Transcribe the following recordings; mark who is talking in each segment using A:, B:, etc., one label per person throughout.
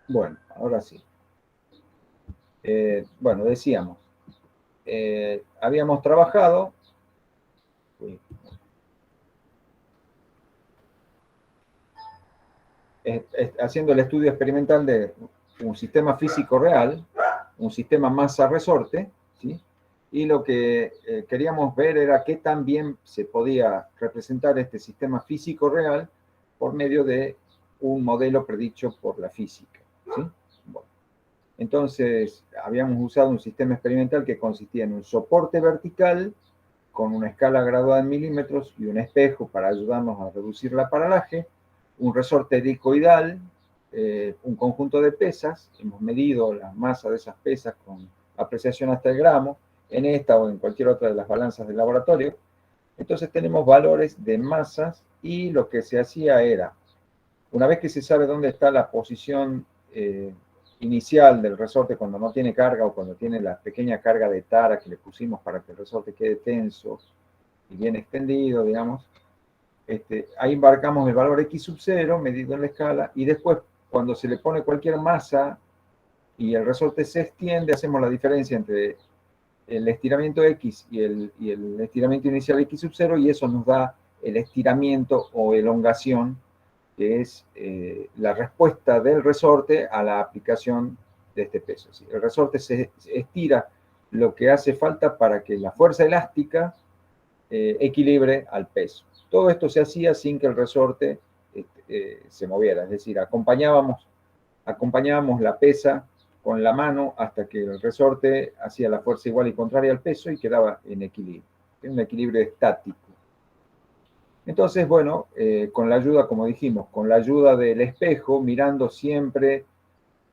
A: Bueno, ahora sí. Bueno, decíamos, habíamos trabajado haciendo el estudio experimental de un sistema físico real, un sistema masa-resorte, ¿sí? Y lo que queríamos ver era qué tan bien se podía representar este sistema físico real por medio de un modelo predicho por la física, ¿sí? Bueno, entonces, habíamos usado un sistema experimental que consistía en un soporte vertical con una escala graduada en milímetros y un espejo para ayudarnos a reducir la paralaje, un resorte helicoidal, un conjunto de pesas, hemos medido la masa de esas pesas con apreciación hasta el gramo, en esta o en cualquier otra de las balanzas del laboratorio. Entonces tenemos valores de masas y lo que se hacía era, una vez que se sabe dónde está la posición inicial del resorte cuando no tiene carga o cuando tiene la pequeña carga de tara que le pusimos para que el resorte quede tenso y bien extendido, digamos, ahí embarcamos el valor x sub 0 medido en la escala y después cuando se le pone cualquier masa y el resorte se extiende, hacemos la diferencia entre el estiramiento x y el estiramiento inicial x sub 0 y eso nos da el estiramiento o elongación que es la respuesta del resorte a la aplicación de este peso. ¿Sí? El resorte se estira lo que hace falta para que la fuerza elástica equilibre al peso. Todo esto se hacía sin que el resorte se moviera, es decir, acompañábamos la pesa con la mano hasta que el resorte hacía la fuerza igual y contraria al peso y quedaba en equilibrio, en un equilibrio estático. Entonces, bueno, con la ayuda, como dijimos, con la ayuda del espejo, mirando siempre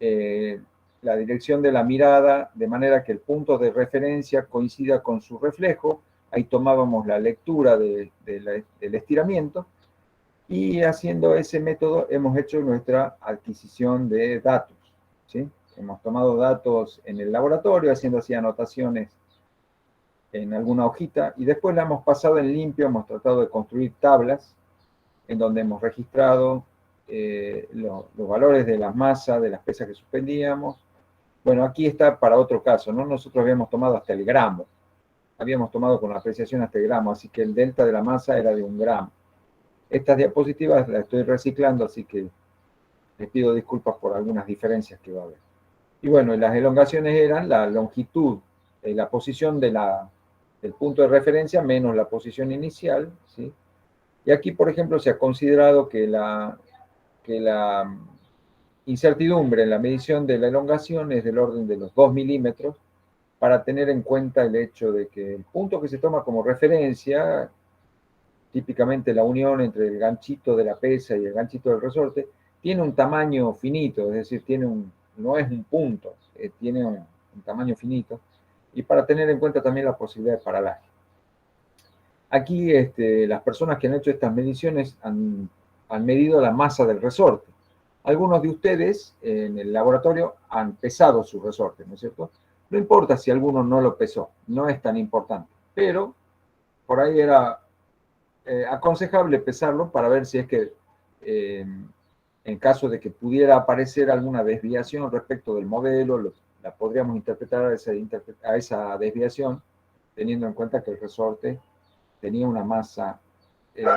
A: eh, la dirección de la mirada, de manera que el punto de referencia coincida con su reflejo, ahí tomábamos la lectura del estiramiento y haciendo ese método hemos hecho nuestra adquisición de datos, ¿sí? Hemos tomado datos en el laboratorio, haciendo así anotaciones en alguna hojita y después la hemos pasado en limpio, hemos tratado de construir tablas en donde hemos registrado los valores de las masas, de las pesas que suspendíamos. Bueno, aquí está para otro caso, ¿no? Nosotros habíamos tomado hasta el gramo, habíamos tomado con apreciación hasta el gramo, así que el delta de la masa era de 1 gramo. Estas diapositivas las estoy reciclando, así que les pido disculpas por algunas diferencias que va a haber. Y bueno, las elongaciones eran la longitud, la posición del punto de referencia menos la posición inicial, ¿sí? Y aquí, por ejemplo, se ha considerado que la incertidumbre en la medición de la elongación es del orden de los 2 milímetros, para tener en cuenta el hecho de que el punto que se toma como referencia, típicamente la unión entre el ganchito de la pesa y el ganchito del resorte, tiene un tamaño finito, es decir, no es un punto, tiene un tamaño finito, y para tener en cuenta también la posibilidad de paralaje. Aquí las personas que han hecho estas mediciones han medido la masa del resorte. Algunos de ustedes en el laboratorio han pesado su resorte, ¿no es cierto? No importa si alguno no lo pesó, no es tan importante, pero por ahí era aconsejable pesarlo para ver si es que en caso de que pudiera aparecer alguna desviación respecto del modelo, la podríamos interpretar a esa desviación, teniendo en cuenta que el resorte tenía una masa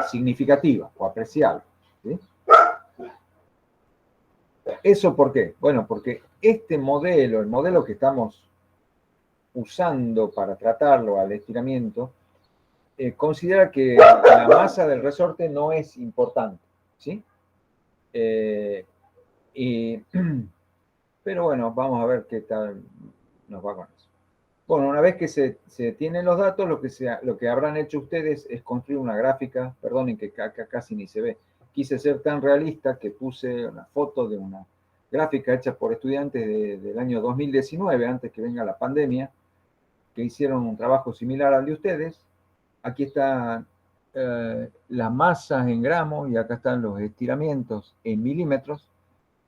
A: significativa o apreciable. ¿Sí? ¿Eso por qué? Bueno, porque este modelo, el modelo que estamos usando para tratarlo al estiramiento, considera que la masa del resorte no es importante, ¿sí? Y, pero bueno, vamos a ver qué tal nos va con eso. Bueno, una vez que se tienen los datos, lo que habrán hecho ustedes es construir una gráfica, perdonen que acá casi ni se ve, quise ser tan realista que puse una foto de una gráfica hecha por estudiantes del año 2019, antes que venga la pandemia, que hicieron un trabajo similar al de ustedes. Aquí están las masas en gramos y acá están los estiramientos en milímetros.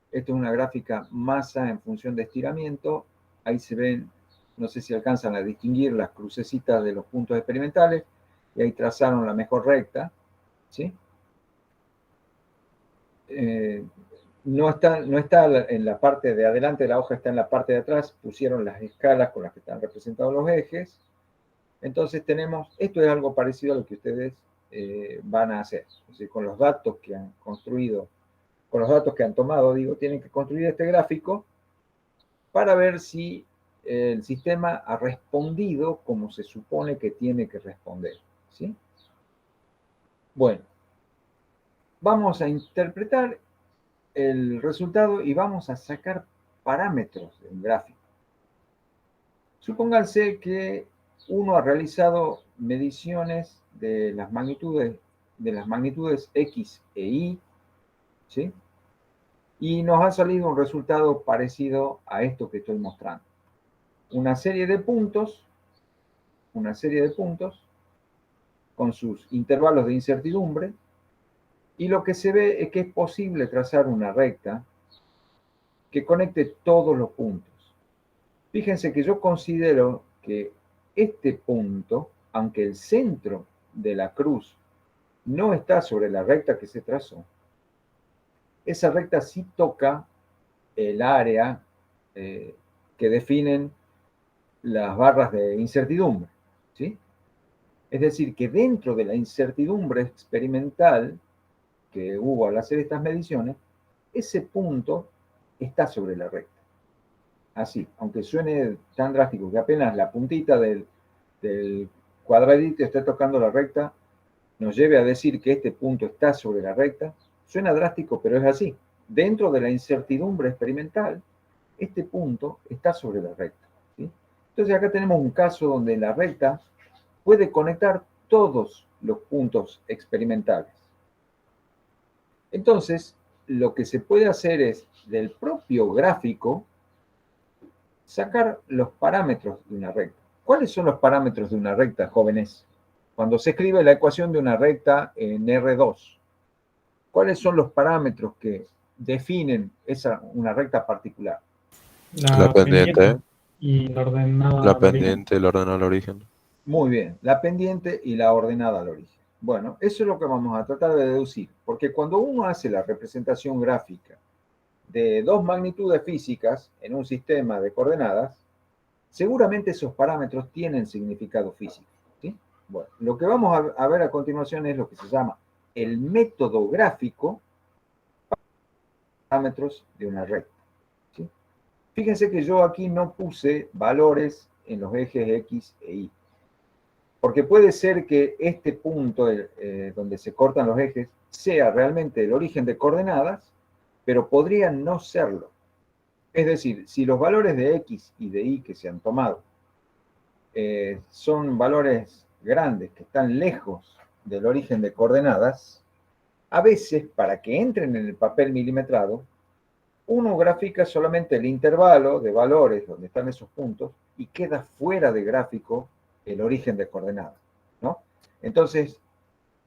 A: Esta es una gráfica masa en función de estiramiento. Ahí se ven, no sé si alcanzan a distinguir las crucecitas de los puntos experimentales, y ahí trazaron la mejor recta, ¿sí? no está en la parte de adelante, la hoja está en la parte de atrás, pusieron las escalas con las que están representados los ejes. Entonces esto es algo parecido a lo que ustedes van a hacer. Es decir, con los datos que han construido, con los datos que han tomado, digo, tienen que construir este gráfico para ver si el sistema ha respondido como se supone que tiene que responder, ¿sí? Bueno, vamos a interpretar el resultado y vamos a sacar parámetros del gráfico. Supónganse que uno ha realizado mediciones de las magnitudes X e Y, ¿sí? Y nos ha salido un resultado parecido a esto que estoy mostrando. Una serie de puntos con sus intervalos de incertidumbre, y lo que se ve es que es posible trazar una recta que conecte todos los puntos. Fíjense que yo considero que este punto, aunque el centro de la cruz no está sobre la recta que se trazó, esa recta sí toca el área que definen las barras de incertidumbre, ¿sí? Es decir, que dentro de la incertidumbre experimental que hubo al hacer estas mediciones, ese punto está sobre la recta. Así, aunque suene tan drástico que apenas la puntita del cuadradito esté tocando la recta, nos lleve a decir que este punto está sobre la recta, suena drástico, pero es así. Dentro de la incertidumbre experimental, este punto está sobre la recta, ¿sí? Entonces acá tenemos un caso donde la recta puede conectar todos los puntos experimentales. Entonces, lo que se puede hacer es, del propio gráfico, sacar los parámetros de una recta. ¿Cuáles son los parámetros de una recta, jóvenes? Cuando se escribe la ecuación de una recta en R2, ¿cuáles son los parámetros que definen una recta particular?
B: La
C: La
B: pendiente
C: pendiente,
B: y la ordenada
C: la
B: al origen.
C: pendiente, el orden al origen.
A: Muy bien, la pendiente y la ordenada al origen. Bueno, eso es lo que vamos a tratar de deducir, porque cuando uno hace la representación gráfica de dos magnitudes físicas en un sistema de coordenadas, seguramente esos parámetros tienen significado físico, ¿sí? Bueno, lo que vamos a ver a continuación es lo que se llama el método gráfico para parámetros de una recta, ¿sí? Fíjense que yo aquí no puse valores en los ejes X e Y, porque puede ser que este punto donde se cortan los ejes sea realmente el origen de coordenadas, pero podría no serlo. Es decir, si los valores de X y de Y que se han tomado son valores grandes que están lejos del origen de coordenadas, a veces para que entren en el papel milimetrado, uno grafica solamente el intervalo de valores donde están esos puntos y queda fuera de gráfico el origen de coordenadas, ¿no? Entonces,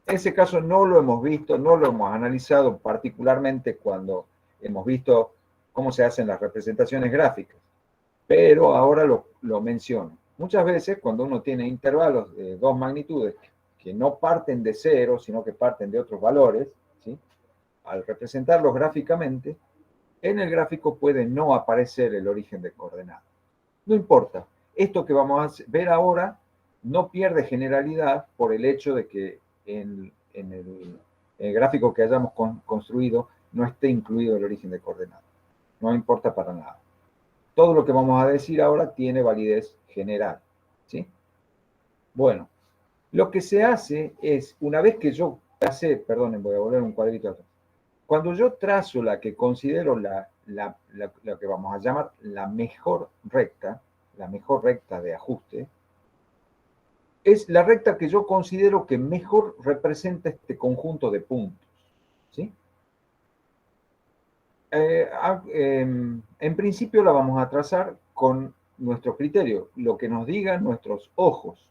A: ese caso no lo hemos visto, no lo hemos analizado particularmente cuando hemos visto cómo se hacen las representaciones gráficas, pero ahora lo menciono. Muchas veces cuando uno tiene intervalos de dos magnitudes que no parten de cero, sino que parten de otros valores, ¿sí? Al representarlos gráficamente, en el gráfico puede no aparecer el origen de coordenadas. No importa, esto que vamos a ver ahora no pierde generalidad por el hecho de que en el gráfico que hayamos construido no esté incluido el origen de coordenadas. No importa para nada. Todo lo que vamos a decir ahora tiene validez general, ¿sí? Bueno, lo que se hace es, una vez que yo tracé, perdonen, voy a volver un cuadrito atrás. Cuando yo trazo la que considero lo que vamos a llamar la mejor recta de ajuste, es la recta que yo considero que mejor representa este conjunto de puntos, ¿sí? En principio la vamos a trazar con nuestro criterio, lo que nos digan nuestros ojos.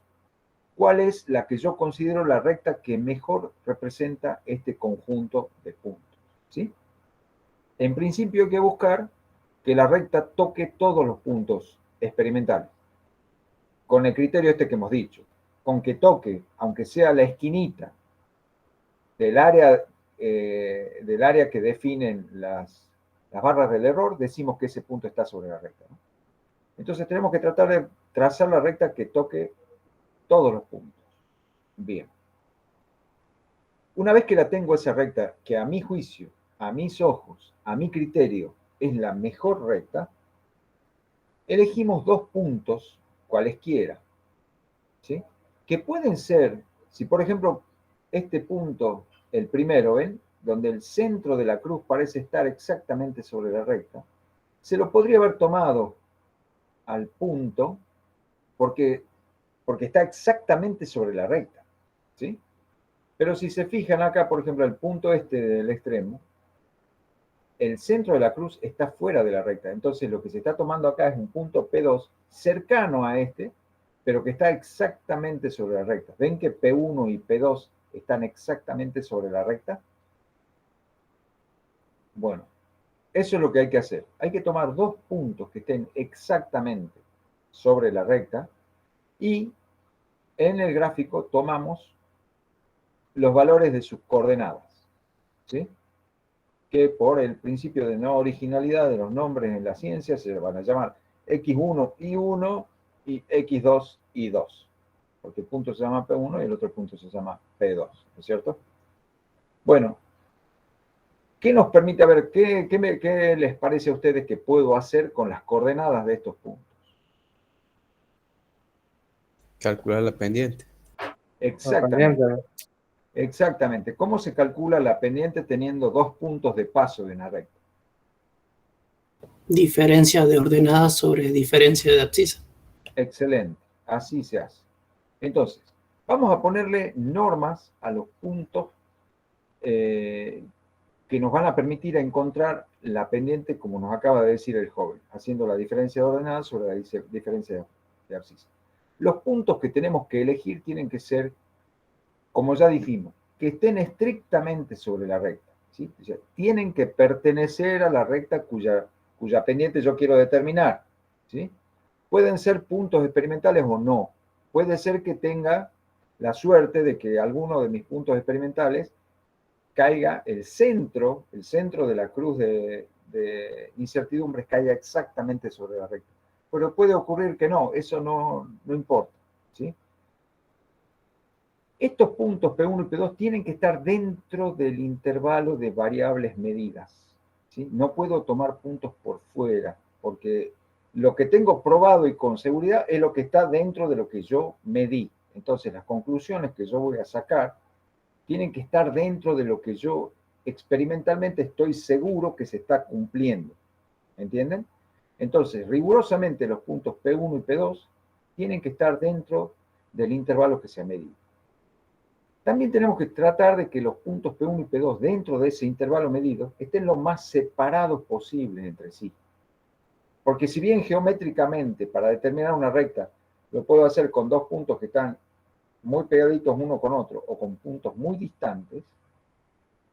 A: ¿Cuál es la que yo considero la recta que mejor representa este conjunto de puntos? ¿Sí? En principio hay que buscar que la recta toque todos los puntos experimentales, con el criterio este que hemos dicho, con que toque, aunque sea la esquinita del área que definen las barras del error, decimos que ese punto está sobre la recta, ¿no? Entonces tenemos que tratar de trazar la recta que toque todos los puntos. Bien. Una vez que la tengo esa recta, que a mi juicio, a mis ojos, a mi criterio, es la mejor recta, elegimos dos puntos, cualesquiera, ¿sí? Que pueden ser, si por ejemplo este punto, el primero, ¿ven? Donde el centro de la cruz parece estar exactamente sobre la recta, se lo podría haber tomado al punto porque está exactamente sobre la recta, ¿sí? Pero si se fijan acá, por ejemplo, el punto este del extremo, el centro de la cruz está fuera de la recta. Entonces lo que se está tomando acá es un punto P2 cercano a este, pero que está exactamente sobre la recta. ¿Ven que P1 y P2 están exactamente sobre la recta? Bueno, eso es lo que hay que hacer. Hay que tomar dos puntos que estén exactamente sobre la recta y en el gráfico tomamos los valores de sus coordenadas, ¿sí? Que por el principio de no originalidad de los nombres en la ciencia se van a llamar X1 y 1 y X2 y 2, porque el punto se llama P1 y el otro punto se llama P2, ¿no es cierto? Bueno, ¿qué nos permite, a ver, qué les parece a ustedes que puedo hacer con las coordenadas de estos puntos?
C: Calcular la pendiente.
A: Exactamente, exactamente. ¿Cómo se calcula la pendiente teniendo dos puntos de paso de una recta?
D: Diferencia de ordenadas sobre diferencia de abscisa.
A: Excelente, así se hace. Entonces, vamos a ponerle normas a los puntos que nos van a permitir encontrar la pendiente, como nos acaba de decir el joven, haciendo la diferencia de ordenadas sobre la diferencia de abscisa. Los puntos que tenemos que elegir tienen que ser, como ya dijimos, que estén estrictamente sobre la recta, ¿sí? O sea, tienen que pertenecer a la recta cuya pendiente yo quiero determinar, ¿sí? Pueden ser puntos experimentales o no. Puede ser que tenga la suerte de que alguno de mis puntos experimentales caiga el centro de la cruz de incertidumbres caiga exactamente sobre la recta. Pero puede ocurrir que no, eso no importa, ¿sí? Estos puntos P1 y P2 tienen que estar dentro del intervalo de variables medidas, ¿sí? No puedo tomar puntos por fuera, porque lo que tengo probado y con seguridad es lo que está dentro de lo que yo medí. Entonces, las conclusiones que yo voy a sacar tienen que estar dentro de lo que yo experimentalmente estoy seguro que se está cumpliendo. ¿Entienden? Entonces, rigurosamente los puntos P1 y P2 tienen que estar dentro del intervalo que se ha medido. También tenemos que tratar de que los puntos P1 y P2 dentro de ese intervalo medido estén lo más separados posibles entre sí. Porque si bien geométricamente para determinar una recta lo puedo hacer con dos puntos que están muy pegaditos uno con otro o con puntos muy distantes,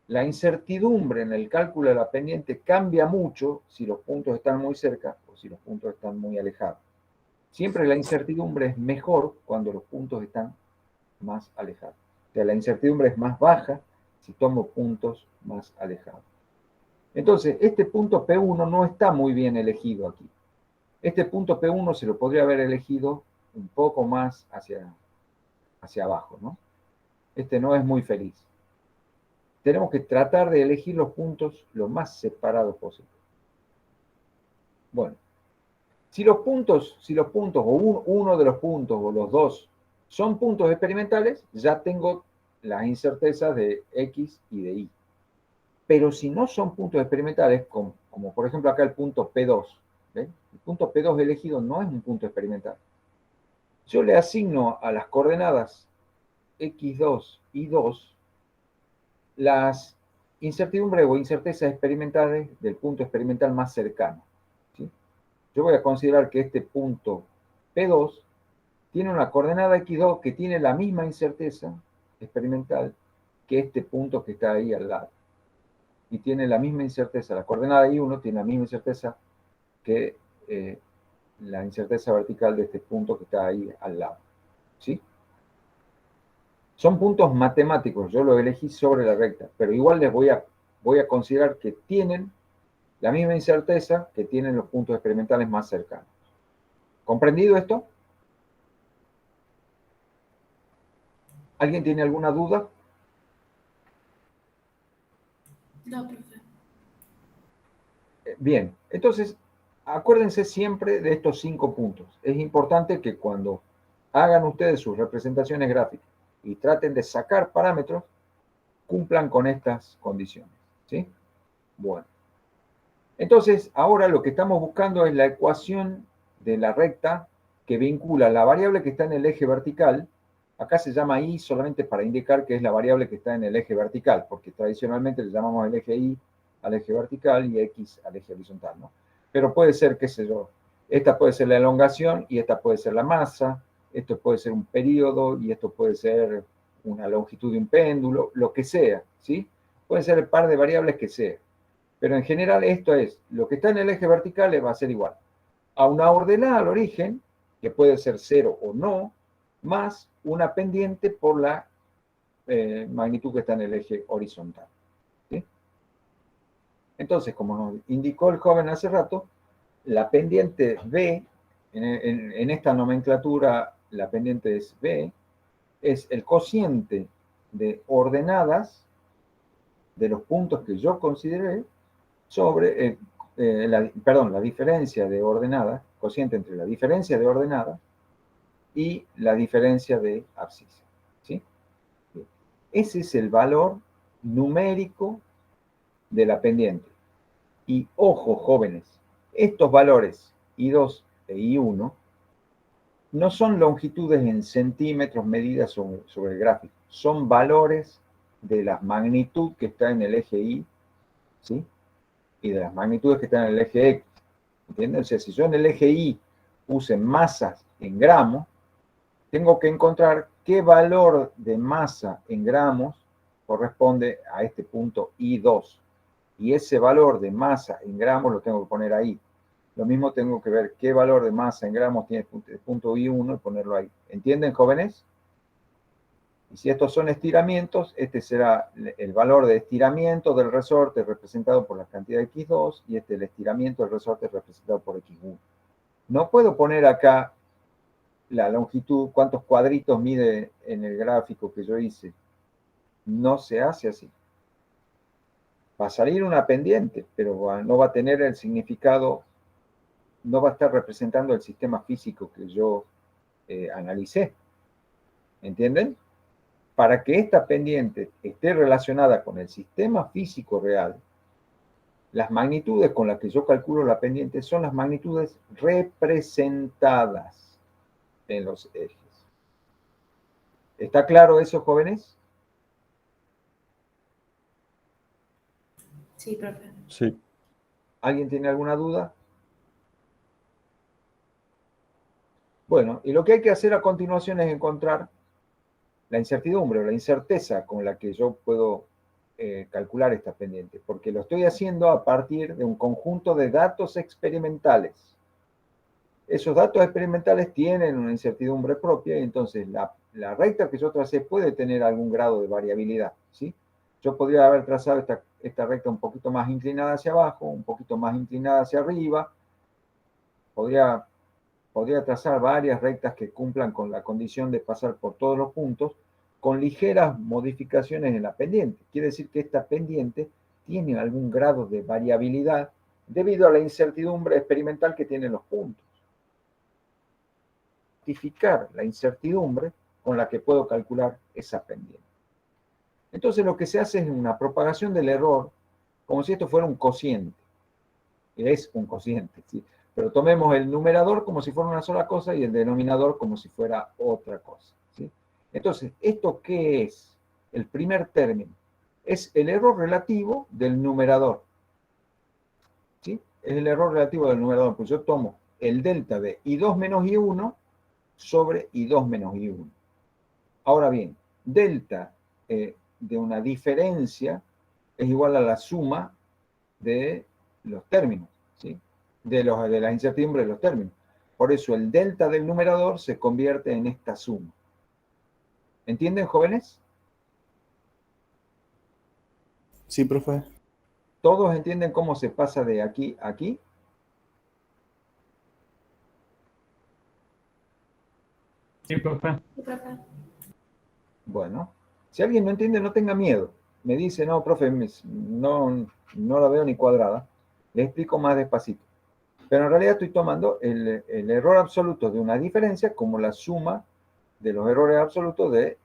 A: la incertidumbre en el cálculo de la pendiente cambia mucho si los puntos están muy cerca o si los puntos están muy alejados. Siempre la incertidumbre es mejor cuando los puntos están más alejados. O sea, la incertidumbre es más baja si tomo puntos más alejados. Entonces, este punto P1 no está muy bien elegido aquí. Este punto P1 se lo podría haber elegido un poco más hacia abajo, ¿no? Este no es muy feliz. Tenemos que tratar de elegir los puntos lo más separados posible. Bueno, si los puntos o uno de los puntos o los dos son puntos experimentales, ya tengo las incertezas de X y de Y. Pero si no son puntos experimentales, como por ejemplo acá el punto P2, ¿ven? El punto P2 elegido no es un punto experimental. Yo le asigno a las coordenadas X2 y 2 las incertidumbres o incertezas experimentales del punto experimental más cercano, ¿sí? Yo voy a considerar que este punto P2 tiene una coordenada X2 que tiene la misma incerteza experimental que este punto que está ahí al lado. Y tiene la misma incerteza, la coordenada I1 tiene la misma incerteza que la incerteza vertical de este punto que está ahí al lado, ¿sí? Son puntos matemáticos, yo los elegí sobre la recta, pero igual les voy a considerar que tienen la misma incerteza que tienen los puntos experimentales más cercanos. ¿Comprendido esto? ¿Alguien tiene alguna duda?
E: No, profe.
A: Bien, entonces, acuérdense siempre de estos 5 puntos. Es importante que cuando hagan ustedes sus representaciones gráficas y traten de sacar parámetros, cumplan con estas condiciones, ¿sí? Bueno. Entonces, ahora lo que estamos buscando es la ecuación de la recta que vincula la variable que está en el eje vertical. Acá se llama y solamente para indicar que es la variable que está en el eje vertical, porque tradicionalmente le llamamos el eje y al eje vertical y x al eje horizontal, ¿no? Pero puede ser, qué sé yo, esta puede ser la elongación y esta puede ser la masa, esto puede ser un período y esto puede ser una longitud de un péndulo, lo que sea, ¿sí? Puede ser el par de variables que sea. Pero en general esto es, lo que está en el eje vertical le va a ser igual a una ordenada al origen, que puede ser 0 o no, más una pendiente por la magnitud que está en el eje horizontal, ¿sí? Entonces, como nos indicó el joven hace rato, la pendiente B, en esta nomenclatura la pendiente es B, es el cociente de ordenadas de los puntos que yo consideré sobre, la diferencia de ordenadas, cociente entre la diferencia de ordenadas y la diferencia de abscisa, ¿sí? Ese es el valor numérico de la pendiente. Y ojo, jóvenes, estos valores I2 e I1 no son longitudes en centímetros medidas sobre el gráfico, son valores de la magnitud que está en el eje Y, ¿sí? Y de las magnitudes que están en el eje X, ¿entienden? O sea, si yo en el eje Y puse masas en gramos, tengo que encontrar qué valor de masa en gramos corresponde a este punto I2. Y ese valor de masa en gramos lo tengo que poner ahí. Lo mismo tengo que ver qué valor de masa en gramos tiene el punto I1 y ponerlo ahí. ¿Entienden, jóvenes? Y si estos son estiramientos, este será el valor de estiramiento del resorte representado por la cantidad de X2 y este el estiramiento del resorte representado por X1. No puedo poner acá la longitud, cuántos cuadritos mide en el gráfico que yo hice. No se hace así. Va a salir una pendiente, pero no va a tener el significado, no va a estar representando el sistema físico que yo analicé. ¿Entienden? Para que esta pendiente esté relacionada con el sistema físico real, las magnitudes con las que yo calculo la pendiente son las magnitudes representadas en los ejes. ¿Está claro eso, jóvenes?
E: Sí, profe.
C: Sí.
A: ¿Alguien tiene alguna duda? Bueno, y lo que hay que hacer a continuación es encontrar la incertidumbre o la incerteza con la que yo puedo calcular esta pendiente, porque lo estoy haciendo a partir de un conjunto de datos experimentales. Esos datos experimentales tienen una incertidumbre propia y entonces la recta que yo tracé puede tener algún grado de variabilidad, ¿sí? Yo podría haber trazado esta recta un poquito más inclinada hacia abajo, un poquito más inclinada hacia arriba, podría trazar varias rectas que cumplan con la condición de pasar por todos los puntos con ligeras modificaciones en la pendiente. Quiere decir que esta pendiente tiene algún grado de variabilidad debido a la incertidumbre experimental que tienen los puntos. Identificar la incertidumbre con la que puedo calcular esa pendiente. Entonces lo que se hace es una propagación del error como si esto fuera un cociente. Es un cociente, ¿sí? Pero tomemos el numerador como si fuera una sola cosa y el denominador como si fuera otra cosa, ¿sí? Entonces, ¿esto qué es? El primer término es el error relativo del numerador, ¿sí? Es el error relativo del numerador, pues yo tomo el delta de I2 menos I1 sobre I2 menos I1. Ahora bien, delta de una diferencia es igual a la suma de los términos, ¿sí? De la incertidumbre de los términos. Por eso el delta del numerador se convierte en esta suma. ¿Entienden, jóvenes?
C: Sí, profe.
A: ¿Todos entienden cómo se pasa de aquí a aquí?
B: Sí, profe.
E: Sí, profe.
A: Bueno, si alguien no entiende, no tenga miedo. Me dice, no, profe, no la veo ni cuadrada. Le explico más despacito. Pero en realidad estoy tomando el error absoluto de una diferencia como la suma de los errores absolutos de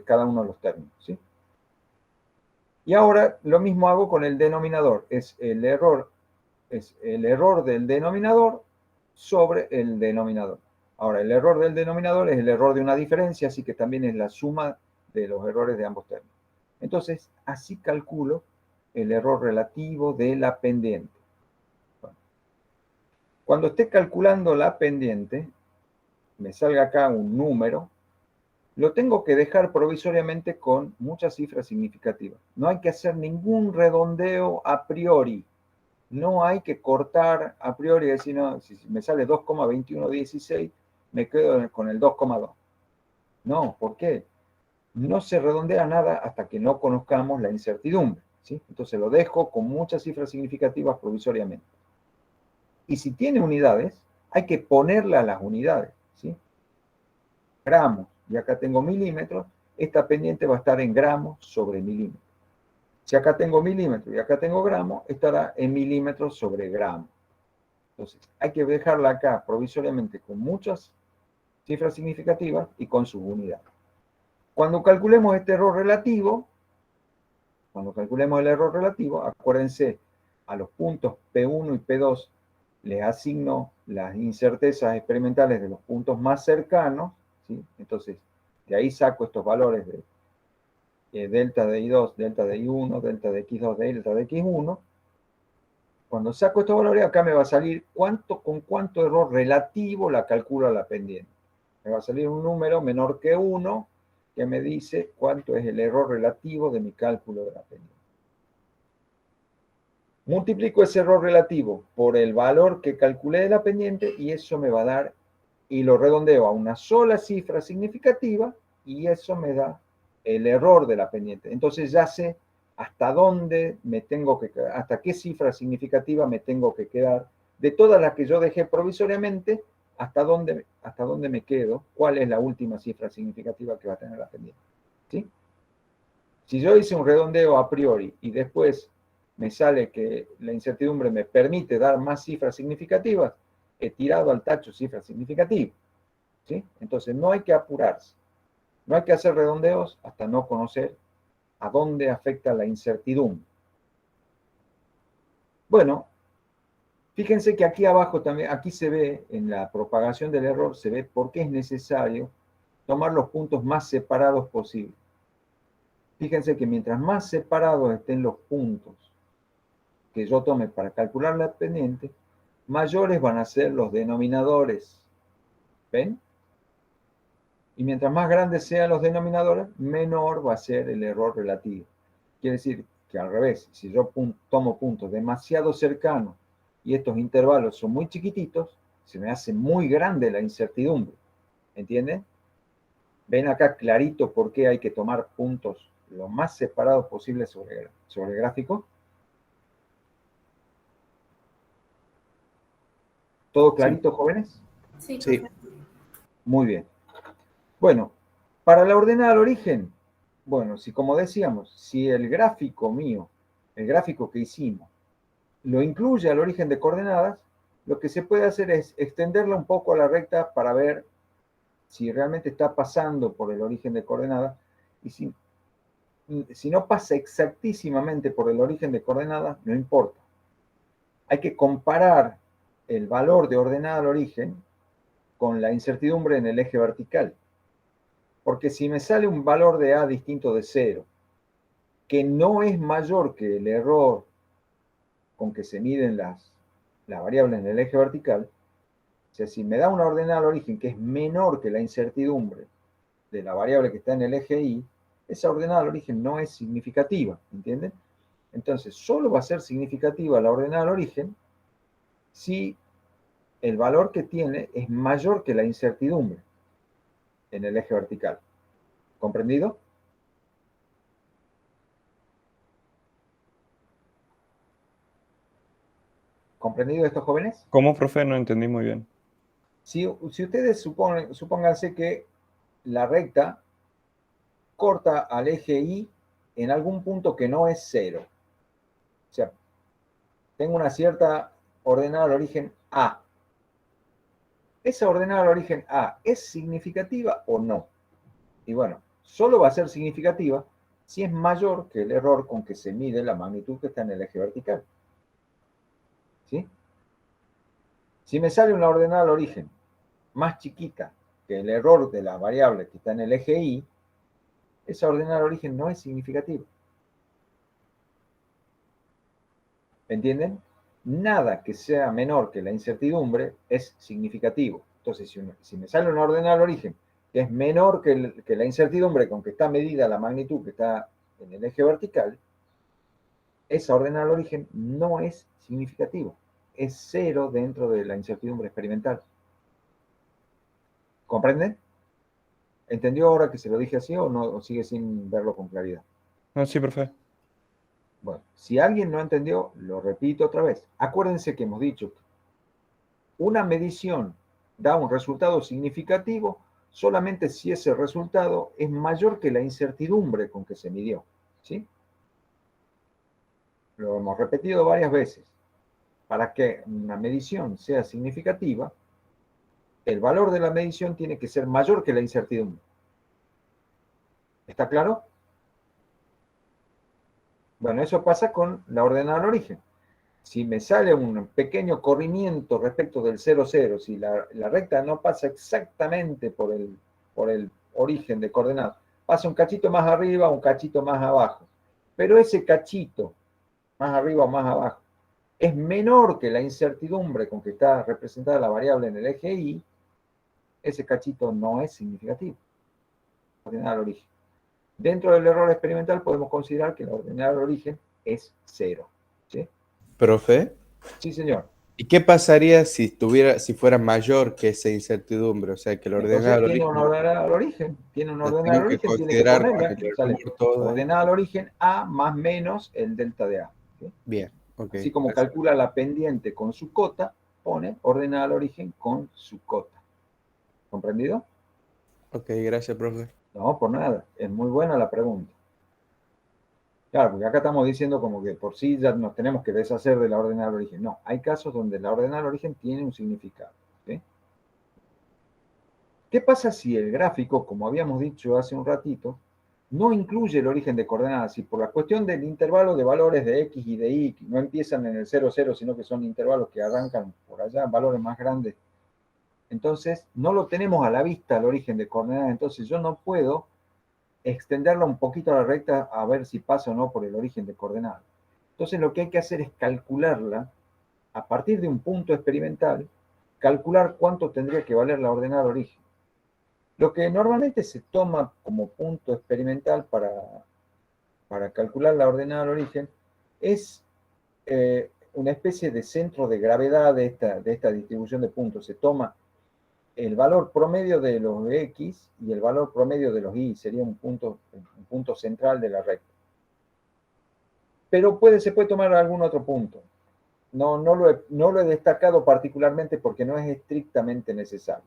A: cada uno de los términos, ¿sí? Y ahora lo mismo hago con el denominador. Es el error del denominador sobre el denominador. Ahora, el error del denominador es el error de una diferencia, así que también es la suma de los errores de ambos términos. Entonces, así calculo el error relativo de la pendiente. Bueno, cuando esté calculando la pendiente, me salga acá un número, lo tengo que dejar provisoriamente con muchas cifras significativas. No hay que hacer ningún redondeo a priori. No hay que cortar a priori y decir, no, si me sale 2,2116, me quedo con el 2,2. No, ¿por qué? No se redondea nada hasta que no conozcamos la incertidumbre, ¿sí? Entonces lo dejo con muchas cifras significativas provisoriamente. Y si tiene unidades, hay que ponerle a las unidades, ¿sí? Gramos, y acá tengo milímetros, esta pendiente va a estar en gramos sobre milímetros. Si acá tengo milímetros y acá tengo gramos, estará en milímetros sobre gramos. Entonces, hay que dejarla acá provisoriamente con muchas cifras significativas y con sus unidades. Cuando calculemos este error relativo, acuérdense, a los puntos P1 y P2 les asigno las incertezas experimentales de los puntos más cercanos, ¿sí? Entonces, de ahí saco estos valores de delta de I2, delta de I1, delta de X2, delta de X1. Cuando saco estos valores, acá me va a salir con cuánto error relativo la calculo a la pendiente. Me va a salir un número menor que 1 que me dice cuánto es el error relativo de mi cálculo de la pendiente. Multiplico ese error relativo por el valor que calculé de la pendiente y eso me va a dar, y lo redondeo a una sola cifra significativa y eso me da el error de la pendiente. Entonces ya sé hasta dónde me tengo que quedar, hasta qué cifra significativa me tengo que quedar. De todas las que yo dejé provisoriamente, hasta dónde me quedo, cuál es la última cifra significativa que va a tener la pendiente. ¿Sí? Si yo hice un redondeo a priori y después me sale que la incertidumbre me permite dar más cifras significativas, he tirado al tacho cifras significativas. ¿Sí? Entonces no hay que apurarse. No hay que hacer redondeos hasta no conocer a dónde afecta la incertidumbre. Bueno, fíjense que aquí abajo también, aquí se ve, en la propagación del error, se ve por qué es necesario tomar los puntos más separados posible. Fíjense que mientras más separados estén los puntos que yo tome para calcular la pendiente, mayores van a ser los denominadores. ¿Ven? Y mientras más grandes sean los denominadores, menor va a ser el error relativo. Quiere decir que al revés, si yo tomo puntos demasiado cercanos y estos intervalos son muy chiquititos, se me hace muy grande la incertidumbre. ¿Entienden? Ven acá clarito por qué hay que tomar puntos lo más separados posible sobre el gráfico. ¿Todo clarito, jóvenes?
E: Sí,
D: Sí.
E: profe.
A: Muy bien. Bueno, para la ordenada al origen, bueno, si como decíamos, si el gráfico mío, el gráfico que hicimos, lo incluye al origen de coordenadas, lo que se puede hacer es extenderla un poco a la recta para ver si realmente está pasando por el origen de coordenadas. Y si no pasa exactísimamente por el origen de coordenadas, no importa. Hay que comparar el valor de ordenada al origen con la incertidumbre en el eje vertical. Porque si me sale un valor de A distinto de 0, que no es mayor que el error con que se miden las variables en el eje vertical, o sea, si me da una ordenada al origen que es menor que la incertidumbre de la variable que está en el eje Y, esa ordenada al origen no es significativa, ¿entienden? Entonces, solo va a ser significativa la ordenada al origen si el valor que tiene es mayor que la incertidumbre en el eje vertical. ¿Comprendido? ¿Comprendido esto, jóvenes?
F: ¿Cómo, profe? No entendí muy bien.
A: Si ustedes supónganse que la recta corta al eje Y en algún punto que no es 0. O sea, tengo una cierta ordenada al origen A. ¿Esa ordenada al origen A es significativa o no? Y bueno, solo va a ser significativa si es mayor que el error con que se mide la magnitud que está en el eje vertical. ¿Sí? Si me sale una ordenada al origen más chiquita que el error de la variable que está en el eje Y, esa ordenada al origen no es significativa. ¿Entienden? Nada que sea menor que la incertidumbre es significativo. Entonces, si me sale una ordenada al origen que es menor que la incertidumbre con que está medida la magnitud que está en el eje vertical, esa ordenada al origen no es significativa. Es 0 dentro de la incertidumbre experimental. ¿Comprenden? ¿Entendió ahora que se lo dije así o no, o sigue sin verlo con claridad?
F: No, sí, profe.
A: Bueno, si alguien no entendió, lo repito otra vez. Acuérdense que hemos dicho que una medición da un resultado significativo solamente si ese resultado es mayor que la incertidumbre con que se midió. ¿Sí? Lo hemos repetido varias veces. Para que una medición sea significativa, el valor de la medición tiene que ser mayor que la incertidumbre. ¿Está claro? Bueno, eso pasa con la ordenada al origen. Si me sale un pequeño corrimiento respecto del 0,0, si la recta no pasa exactamente por el origen de coordenadas, pasa un cachito más arriba, un cachito más abajo. Pero ese cachito, más arriba o más abajo, es menor que la incertidumbre con que está representada la variable en el eje Y, ese cachito no es significativo. Ordenada al origen. Dentro del error experimental podemos considerar que la ordenada al origen es 0. ¿Sí?
C: Profe,
A: Sí, señor.
C: ¿y qué pasaría si fuera mayor que esa incertidumbre? O sea, que la ordenada
A: Entonces
C: al
A: tiene una
C: origen
A: ordenada al origen. Tiene una
C: la
A: ordenada
C: tengo
A: al
C: que
A: origen, tiene que
C: considerar con
A: ponerla.
C: el
A: Sale
C: error todo.
A: ordenada al origen A más menos el delta de A. ¿Sí?
C: Bien, ok.
A: Así como
C: Gracias.
A: calcula la pendiente con su cota, pone ordenada al origen con su cota. ¿Comprendido?
C: Ok, gracias, profe.
A: No, por nada. Es muy buena la pregunta. Claro, porque acá estamos diciendo como que por sí ya nos tenemos que deshacer de la ordenada al origen. No, hay casos donde la ordenada al origen tiene un significado. ¿Sí? ¿Qué pasa si el gráfico, como habíamos dicho hace un ratito, no incluye el origen de coordenadas y por la cuestión del intervalo de valores de X y de Y, que no empiezan en el 0, 0, sino que son intervalos que arrancan por allá, valores más grandes? Entonces, no lo tenemos a la vista el origen de coordenadas, entonces yo no puedo extenderla un poquito a la recta a ver si pasa o no por el origen de coordenadas. Entonces, lo que hay que hacer es calcularla a partir de un punto experimental, calcular cuánto tendría que valer la ordenada al origen. Lo que normalmente se toma como punto experimental para calcular la ordenada al origen es una especie de centro de gravedad de esta distribución de puntos. Se toma el valor promedio de los X y el valor promedio de los Y, sería un punto central de la recta. Pero se puede tomar algún otro punto. No lo he destacado particularmente porque no es estrictamente necesario.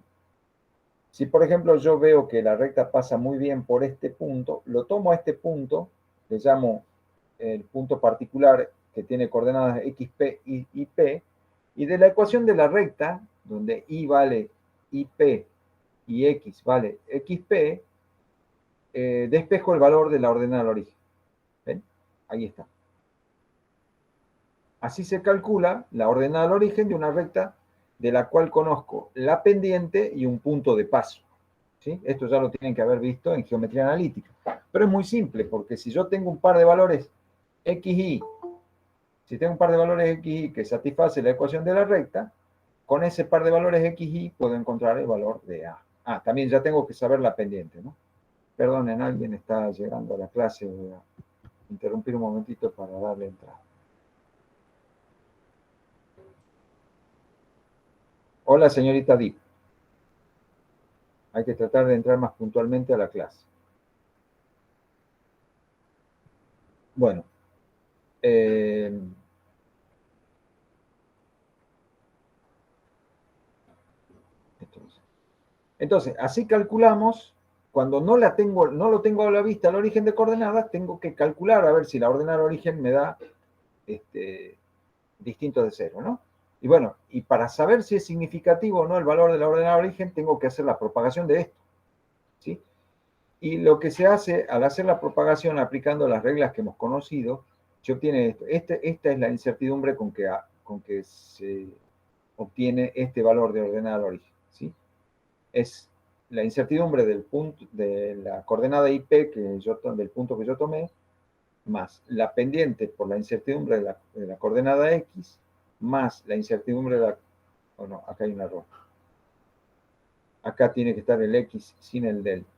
A: Si, por ejemplo, yo veo que la recta pasa muy bien por este punto, lo tomo a este punto, le llamo el punto particular que tiene coordenadas XP y P, y de la ecuación de la recta, donde Y vale IP y X vale XP, despejo el valor de la ordenada al origen. ¿Ven? Ahí está. Así se calcula la ordenada al origen de una recta de la cual conozco la pendiente y un punto de paso. ¿Sí? Esto ya lo tienen que haber visto en geometría analítica. Pero es muy simple, porque si yo tengo un par de valores XY, si tengo un par de valores XY que satisface la ecuación de la recta, con ese par de valores XY puedo encontrar el valor de A. Ah, también ya tengo que saber la pendiente, ¿no? Perdonen, alguien está llegando a la clase, voy a interrumpir un momentito para darle entrada. Hola, señorita Dip. Hay que tratar de entrar más puntualmente a la clase. Bueno, Entonces, así calculamos, cuando no lo tengo a la vista el origen de coordenadas, tengo que calcular a ver si la ordenada de origen me da distinto de 0, ¿no? Y bueno, y para saber si es significativo o no el valor de la ordenada de origen, tengo que hacer la propagación de esto, ¿sí? Y lo que se hace al hacer la propagación aplicando las reglas que hemos conocido, se obtiene esto. Esta es la incertidumbre con que se obtiene este valor de ordenada de origen, ¿sí? Es la incertidumbre del punto, de la coordenada IP del punto que yo tomé, más la pendiente por la incertidumbre de la coordenada X, más la incertidumbre de la... Oh, no, acá hay un error. Acá tiene que estar el X sin el delta.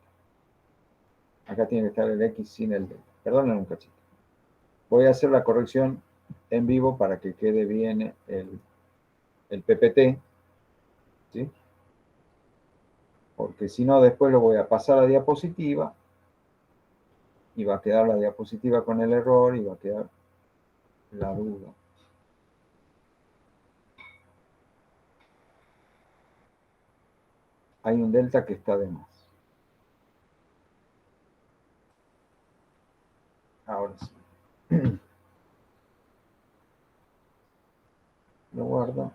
A: Acá tiene que estar el X sin el delta. Perdonen un cachito. Voy a hacer la corrección en vivo para que quede bien el PPT, ¿sí? Porque si no, después lo voy a pasar a diapositiva y va a quedar la diapositiva con el error y va a quedar la duda. Hay un delta que está de más. Ahora sí. Lo guardo.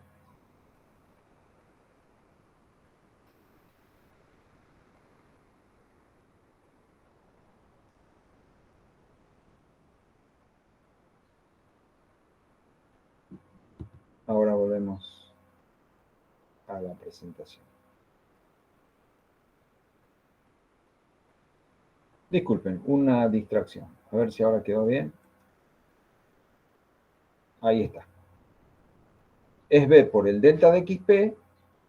A: Ahora volvemos a la presentación. Disculpen, una distracción. A ver si ahora quedó bien. Ahí está. Es B por el delta de XP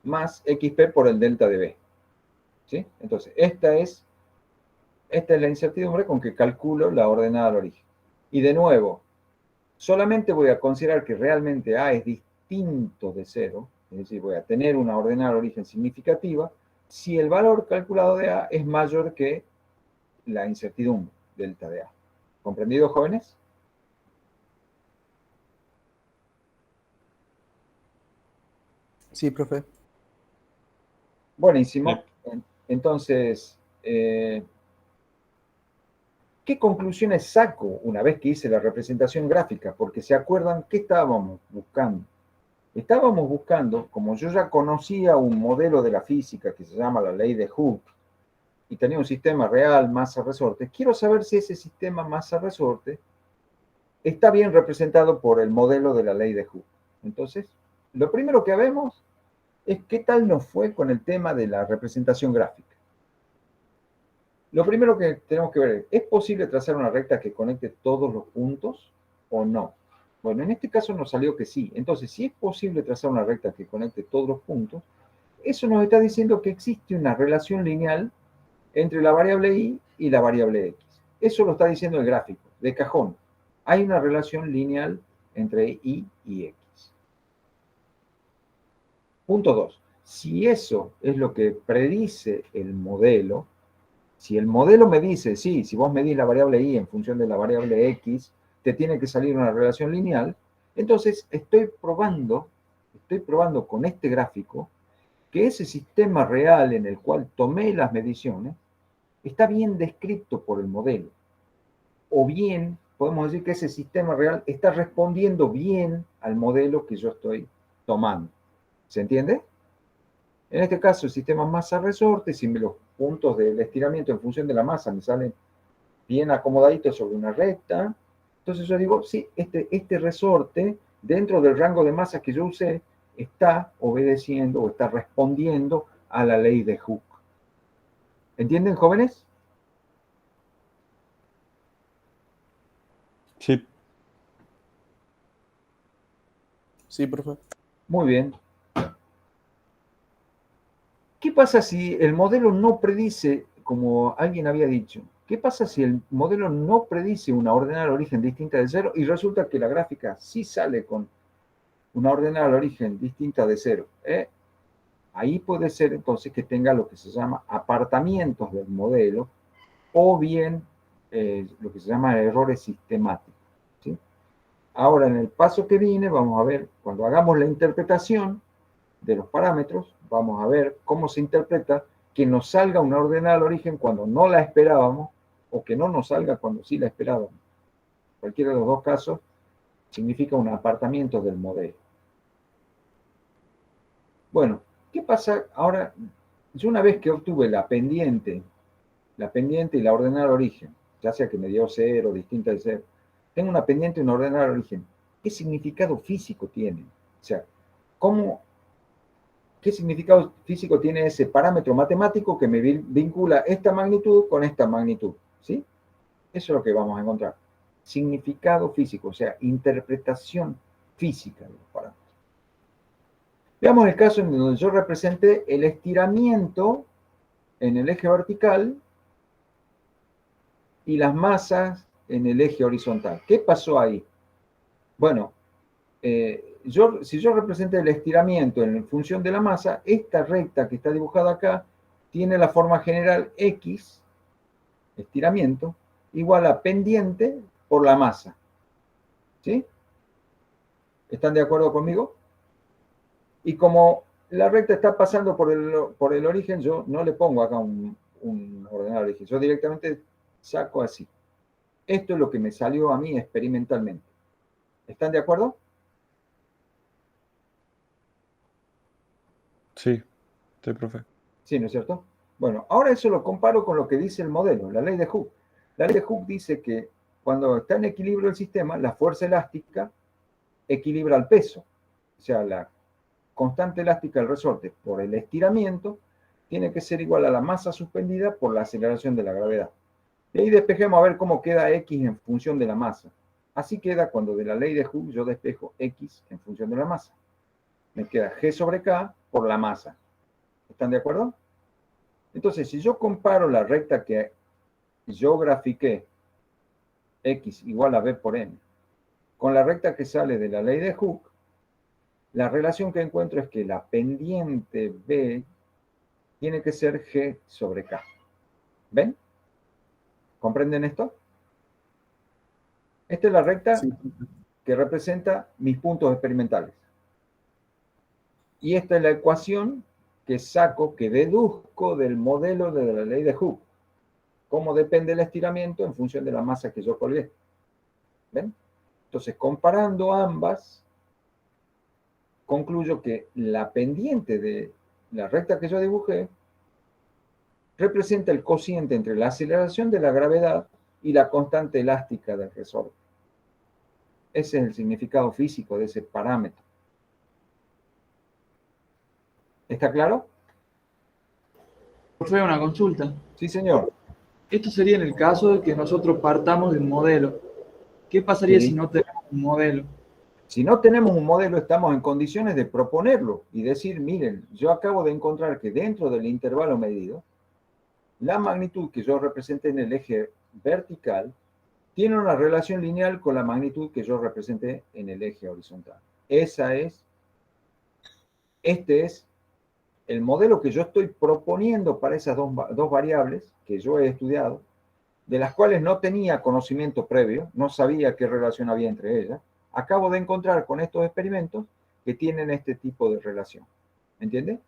A: más XP por el delta de B. ¿Sí? Entonces, esta es la incertidumbre con que calculo la ordenada al origen. Y de nuevo, solamente voy a considerar que realmente A es distinto de 0, es decir, voy a tener una ordenada al origen significativa, si el valor calculado de A es mayor que la incertidumbre delta de A. ¿Comprendido, jóvenes?
C: Sí, profe.
A: Buenísimo. Entonces, ¿qué conclusiones saco una vez que hice la representación gráfica? Porque se acuerdan, ¿qué estábamos buscando? Estábamos buscando, como yo ya conocía un modelo de la física que se llama la ley de Hooke, y tenía un sistema real, masa-resorte, quiero saber si ese sistema masa-resorte está bien representado por el modelo de la ley de Hooke. Entonces, lo primero que vemos es qué tal nos fue con el tema de la representación gráfica. Lo primero que tenemos que ver es posible trazar una recta que conecte todos los puntos o no? Bueno, en este caso nos salió que sí. Entonces, si es posible trazar una recta que conecte todos los puntos, eso nos está diciendo que existe una relación lineal entre la variable y la variable x. Eso lo está diciendo el gráfico, de cajón. Hay una relación lineal entre y x. Punto 2. Si eso es lo que predice el modelo, si el modelo me dice, sí, si vos medís la variable y en función de la variable x, te tiene que salir una relación lineal, entonces estoy probando con este gráfico que ese sistema real en el cual tomé las mediciones está bien descrito por el modelo. O bien, podemos decir que ese sistema real está respondiendo bien al modelo que yo estoy tomando. ¿Se entiende? En este caso, el sistema masa-resorte, si los puntos del estiramiento en función de la masa me salen bien acomodaditos sobre una recta, entonces yo digo, sí, este resorte, dentro del rango de masa que yo usé, está obedeciendo o está respondiendo a la ley de Hooke. ¿Entienden, jóvenes?
F: Sí.
C: Sí, profe.
A: Muy bien. ¿Qué pasa si el modelo no predice, como alguien había dicho, qué pasa si el modelo no predice una ordenada al origen distinta de 0 y resulta que la gráfica sí sale con una ordenada al origen distinta de 0? Ahí puede ser entonces que tenga lo que se llama apartamientos del modelo o bien lo que se llama errores sistemáticos, ¿sí? Ahora, en el paso que viene, vamos a ver, cuando hagamos la interpretación de los parámetros, vamos a ver cómo se interpreta que nos salga una ordenada al origen cuando no la esperábamos, o que no nos salga cuando sí la esperábamos. Cualquiera de los dos casos significa un apartamiento del modelo. Bueno, ¿qué pasa ahora? Yo una vez que obtuve la pendiente y la ordenada al origen, ya sea que me dio 0, distinta de 0, tengo una pendiente y una ordenada al origen. ¿Qué significado físico tiene? O sea, ¿qué significado físico tiene ese parámetro matemático que me vincula esta magnitud con esta magnitud? ¿Sí? Eso es lo que vamos a encontrar. Significado físico, o sea, interpretación física de los parámetros. Veamos el caso en donde yo represente el estiramiento en el eje vertical y las masas en el eje horizontal. ¿Qué pasó ahí? Bueno, si yo represento el estiramiento en función de la masa, esta recta que está dibujada acá tiene la forma general X, estiramiento, igual a pendiente por la masa. ¿Sí? ¿Están de acuerdo conmigo? Y como la recta está pasando por el origen, yo no le pongo acá un ordenado origen. Yo directamente saco así. Esto es lo que me salió a mí experimentalmente. ¿Están de acuerdo?
F: Sí, sí, profe.
A: Sí, ¿no es cierto? Bueno, ahora eso lo comparo con lo que dice el modelo, la ley de Hooke. La ley de Hooke dice que cuando está en equilibrio el sistema, la fuerza elástica equilibra el peso. O sea, la constante elástica del resorte por el estiramiento tiene que ser igual a la masa suspendida por la aceleración de la gravedad. Y ahí despejemos a ver cómo queda X en función de la masa. Así queda cuando de la ley de Hooke yo despejo X en función de la masa. Me queda G sobre K por la masa. ¿Están de acuerdo? Entonces, si yo comparo la recta que yo grafiqué, X igual a B por M, con la recta que sale de la ley de Hooke, la relación que encuentro es que la pendiente B tiene que ser G sobre K. ¿Ven? ¿Comprenden esto? Esta es la recta que representa mis puntos experimentales. Y esta es la ecuación que saco, que deduzco del modelo de la ley de Hooke. Cómo depende el estiramiento en función de la masa que yo colgué. ¿Ven? Entonces, comparando ambas, concluyo que la pendiente de la recta que yo dibujé representa el cociente entre la aceleración de la gravedad y la constante elástica del resorte. Ese es el significado físico de ese parámetro. ¿Está claro?
G: Profe, una consulta.
A: Sí, señor.
G: Esto sería en el caso de que nosotros partamos de un modelo. ¿Qué pasaría
A: Sí.
G: si no tenemos un modelo?
A: Si no tenemos un modelo, estamos en condiciones de proponerlo y decir, miren, yo acabo de encontrar que dentro del intervalo medido, la magnitud que yo representé en el eje vertical tiene una relación lineal con la magnitud que yo representé en el eje horizontal. Este es el modelo que yo estoy proponiendo para esas dos variables que yo he estudiado, de las cuales no tenía conocimiento previo, no sabía qué relación había entre ellas. Acabo de encontrar con estos experimentos que tienen este tipo de relación. ¿Me entiende?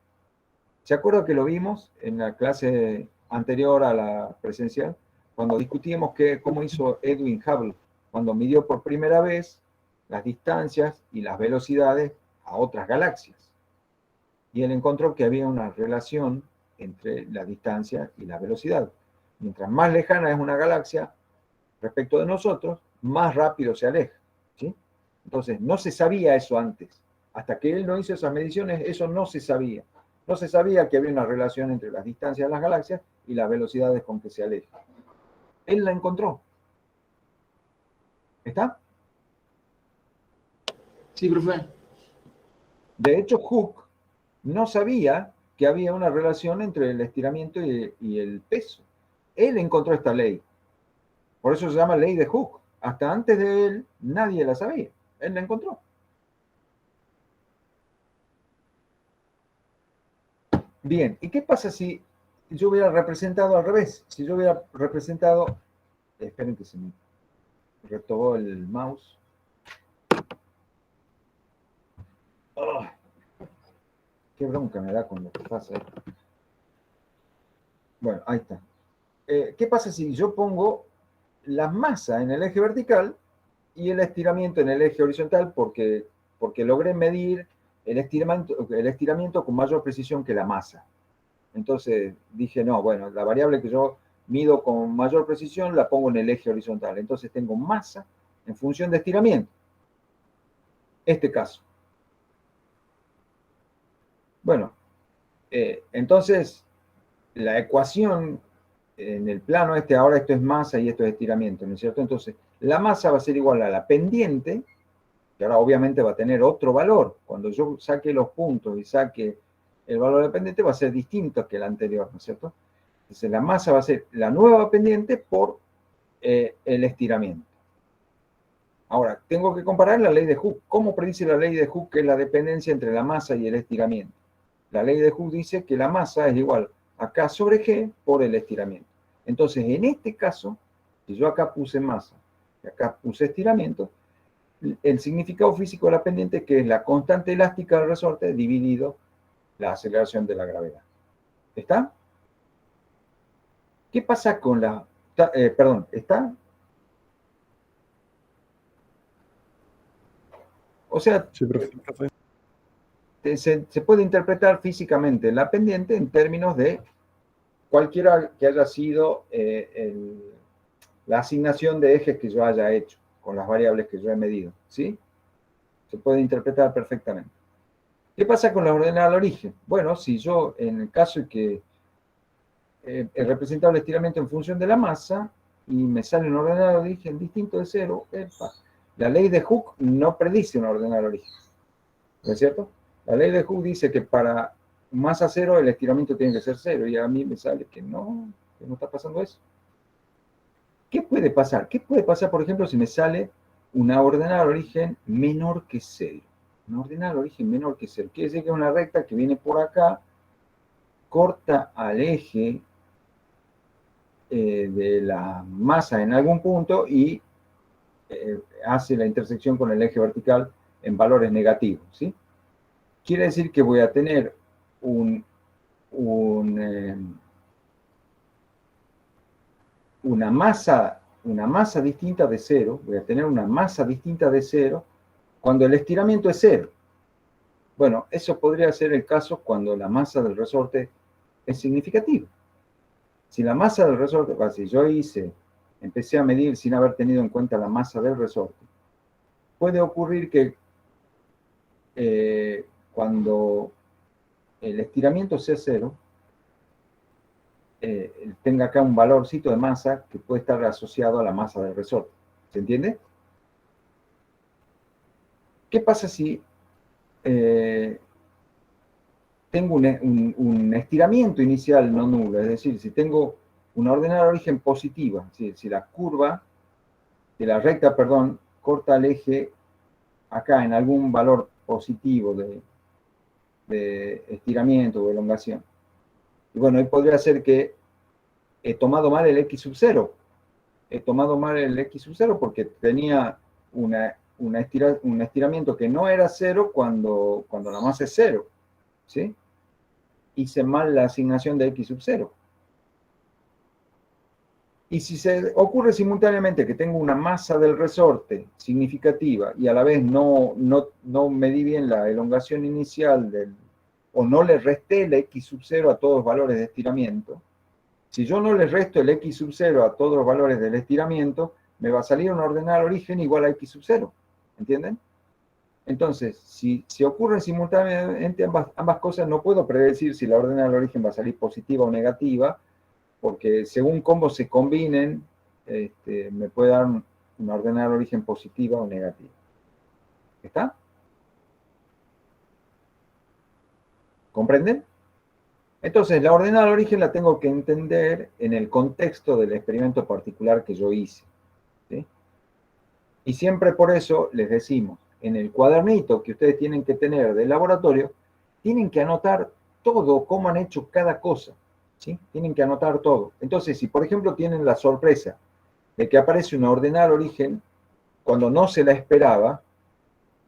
A: ¿Se acuerda que lo vimos en la clase anterior a la presencial? Cuando discutíamos cómo hizo Edwin Hubble, cuando midió por primera vez las distancias y las velocidades a otras galaxias. Y él encontró que había una relación entre la distancia y la velocidad. Mientras más lejana es una galaxia respecto de nosotros, más rápido se aleja. ¿Sí? Entonces, no se sabía eso antes. Hasta que él no hizo esas mediciones, eso no se sabía. No se sabía que había una relación entre las distancias de las galaxias y las velocidades con que se alejan. Él la encontró. ¿Está?
G: Sí, profe.
A: De hecho, Hooke no sabía que había una relación entre el estiramiento y el peso. Él encontró esta ley. Por eso se llama ley de Hooke. Hasta antes de él, nadie la sabía. Él la encontró. Bien, ¿y qué pasa si yo hubiera representado al revés? Si yo hubiera representado... Esperen que se me retobó el mouse. Oh, qué bronca me da con lo que pasa. Bueno, ahí está. ¿Qué pasa si yo pongo la masa en el eje vertical y el estiramiento en el eje horizontal porque logré medir el estiramiento con mayor precisión que la masa? Entonces dije, no, bueno, la variable que yo mido con mayor precisión la pongo en el eje horizontal. Entonces tengo masa en función de estiramiento. Este caso. Bueno, entonces la ecuación en el plano este, ahora esto es masa y esto es estiramiento, ¿no es cierto? Entonces la masa va a ser igual a la pendiente, que ahora obviamente va a tener otro valor. Cuando yo saque los puntos y saque el valor de pendiente va a ser distinto que el anterior, ¿no es cierto? Entonces la masa va a ser la nueva pendiente por el estiramiento. Ahora, tengo que comparar la ley de Hooke. ¿Cómo predice la ley de Hooke que es la dependencia entre la masa y el estiramiento? La ley de Hooke dice que la masa es igual a K sobre G por el estiramiento. Entonces, en este caso, si yo acá puse masa y acá puse estiramiento, el significado físico de la pendiente, que es la constante elástica del resorte dividido la aceleración de la gravedad. ¿Está? ¿Qué pasa con la... perdón, ¿está? O sea,
F: Sí, profe.
A: se puede interpretar físicamente la pendiente en términos de cualquiera que haya sido la asignación de ejes que yo haya hecho con las variables que yo he medido, ¿sí? Se puede interpretar perfectamente. ¿Qué pasa con la ordenada al origen? Bueno, si yo, en el caso de que he representado el estiramiento en función de la masa y me sale un ordenado de origen distinto de cero, la ley de Hooke no predice un ordenado de origen, ¿no es cierto? La ley de Hooke dice que para masa cero el estiramiento tiene que ser cero y a mí me sale que no está pasando eso. ¿Qué puede pasar? ¿Qué puede pasar, por ejemplo, si me sale una ordenada de origen menor que cero? Una ordenada de origen menor que cero. Quiere decir que es una recta que viene por acá, corta al eje de la masa en algún punto y hace la intersección con el eje vertical en valores negativos, ¿sí? Quiere decir que voy a tener una masa distinta de cero, voy a tener una masa distinta de cero cuando el estiramiento es cero. Bueno, eso podría ser el caso cuando la masa del resorte es significativa. Si la masa del resorte, si yo empecé a medir sin haber tenido en cuenta la masa del resorte, puede ocurrir que cuando el estiramiento sea cero, tenga acá un valorcito de masa que puede estar asociado a la masa del resorte. ¿Se entiende? ¿Qué pasa si tengo un estiramiento inicial no nulo? Es decir, si tengo una ordenada de origen positiva, si la curva de la recta, corta el eje acá en algún valor positivo de estiramiento o elongación. Y bueno, ahí podría ser que he tomado mal el x sub 0. He tomado mal el x sub 0 porque tenía un estiramiento que no era 0 cuando la masa es 0. ¿Sí? Hice mal la asignación de x sub 0. Y si se ocurre simultáneamente que tengo una masa del resorte significativa y a la vez no medí bien la elongación inicial o no le resté el x sub 0 a todos los valores de estiramiento, si yo no le resto el x sub 0 a todos los valores del estiramiento, me va a salir una ordenada al origen igual a x sub 0. ¿Entienden? Entonces, si ocurren simultáneamente ambas cosas, no puedo predecir si la ordenada al origen va a salir positiva o negativa, porque según cómo se combinen, me puede dar una ordenada al origen positiva o negativa. ¿Está? ¿Comprenden? Entonces, la ordenada al origen la tengo que entender en el contexto del experimento particular que yo hice. ¿Sí? Y siempre por eso les decimos, en el cuadernito que ustedes tienen que tener del laboratorio, tienen que anotar todo, cómo han hecho cada cosa. ¿Sí? Tienen que anotar todo. Entonces, si por ejemplo tienen la sorpresa de que aparece una ordenada al origen cuando no se la esperaba,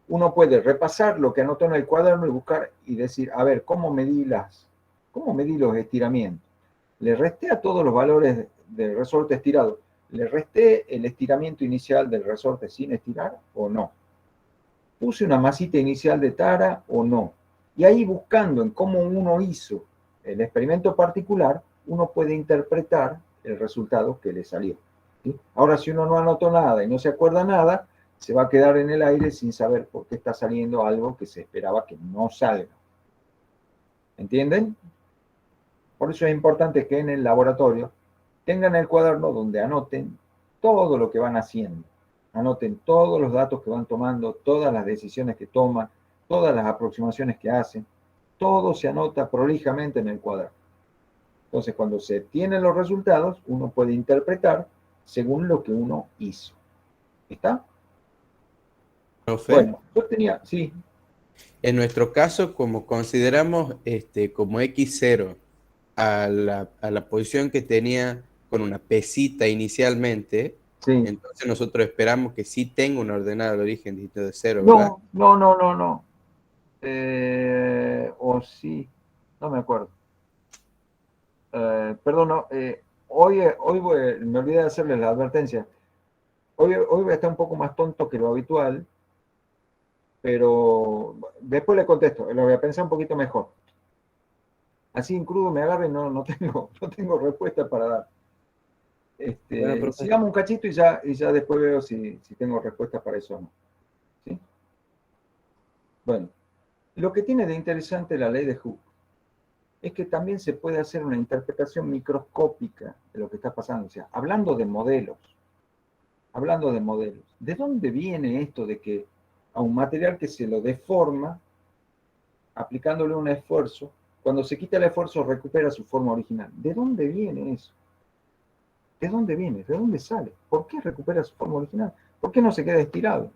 A: uno puede repasar lo que anotó en el cuaderno y buscar y decir, a ver, ¿cómo medí los estiramientos? le resté a todos los valores del resorte estirado, ¿le resté el estiramiento inicial del resorte sin estirar o no? ¿Puse una masita inicial de tara o no? Y ahí buscando en cómo uno hizo el experimento particular, uno puede interpretar el resultado que le salió. ¿Sí? Ahora, si uno no anotó nada y no se acuerda nada, se va a quedar en el aire sin saber por qué está saliendo algo que se esperaba que no salga. ¿Entienden? Por eso es importante que en el laboratorio tengan el cuaderno donde anoten todo lo que van haciendo. Anoten todos los datos que van tomando, todas las decisiones que toman, todas las aproximaciones que hacen. Todo se anota prolijamente en el cuaderno. Entonces, cuando se tienen los resultados, uno puede interpretar según lo que uno hizo. ¿Está?
C: Profe,
A: Bueno, yo tenía, sí,
C: en nuestro caso, como consideramos como X0 a la posición que tenía con una pesita inicialmente,
A: sí.
C: entonces nosotros esperamos que sí tenga una ordenada de origen distinto de 0, ¿verdad?
A: No. O sí, no me acuerdo. Perdón, no, me olvidé de hacerles la advertencia. Hoy voy a estar un poco más tonto que lo habitual, pero después le contesto, lo voy a pensar un poquito mejor. Así en crudo me agarre, no tengo respuesta para dar.
C: Bueno, profe.
A: Sigamos un cachito y ya después veo si tengo respuesta para eso o no. ¿Sí? Bueno, lo que tiene de interesante la ley de Hooke es que también se puede hacer una interpretación microscópica de lo que está pasando. O sea, hablando de modelos, ¿de dónde viene esto de que a un material que se lo deforma, aplicándole un esfuerzo, cuando se quita el esfuerzo recupera su forma original? ¿De dónde viene eso? ¿De dónde viene? ¿De dónde sale? ¿Por qué recupera su forma original? ¿Por qué no se queda estirado?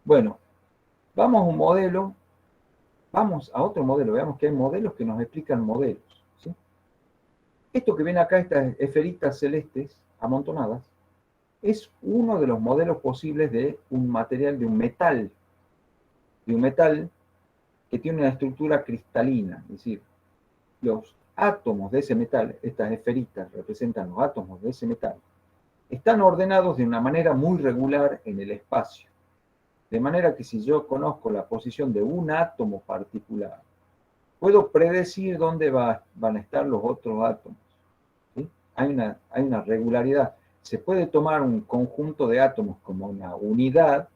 A: Bueno, vamos a otro modelo, veamos que hay modelos que nos explican modelos. ¿Sí? Esto que ven acá, estas esferitas celestes amontonadas, es uno de los modelos posibles de un material, de un metal que tiene una estructura cristalina, es decir, los átomos de ese metal, estas esferitas representan los átomos de ese metal, están ordenados de una manera muy regular en el espacio. De manera que si yo conozco la posición de un átomo particular, puedo predecir dónde van a estar los otros átomos. ¿Sí? Hay una regularidad. Se puede tomar un conjunto de átomos como una unidad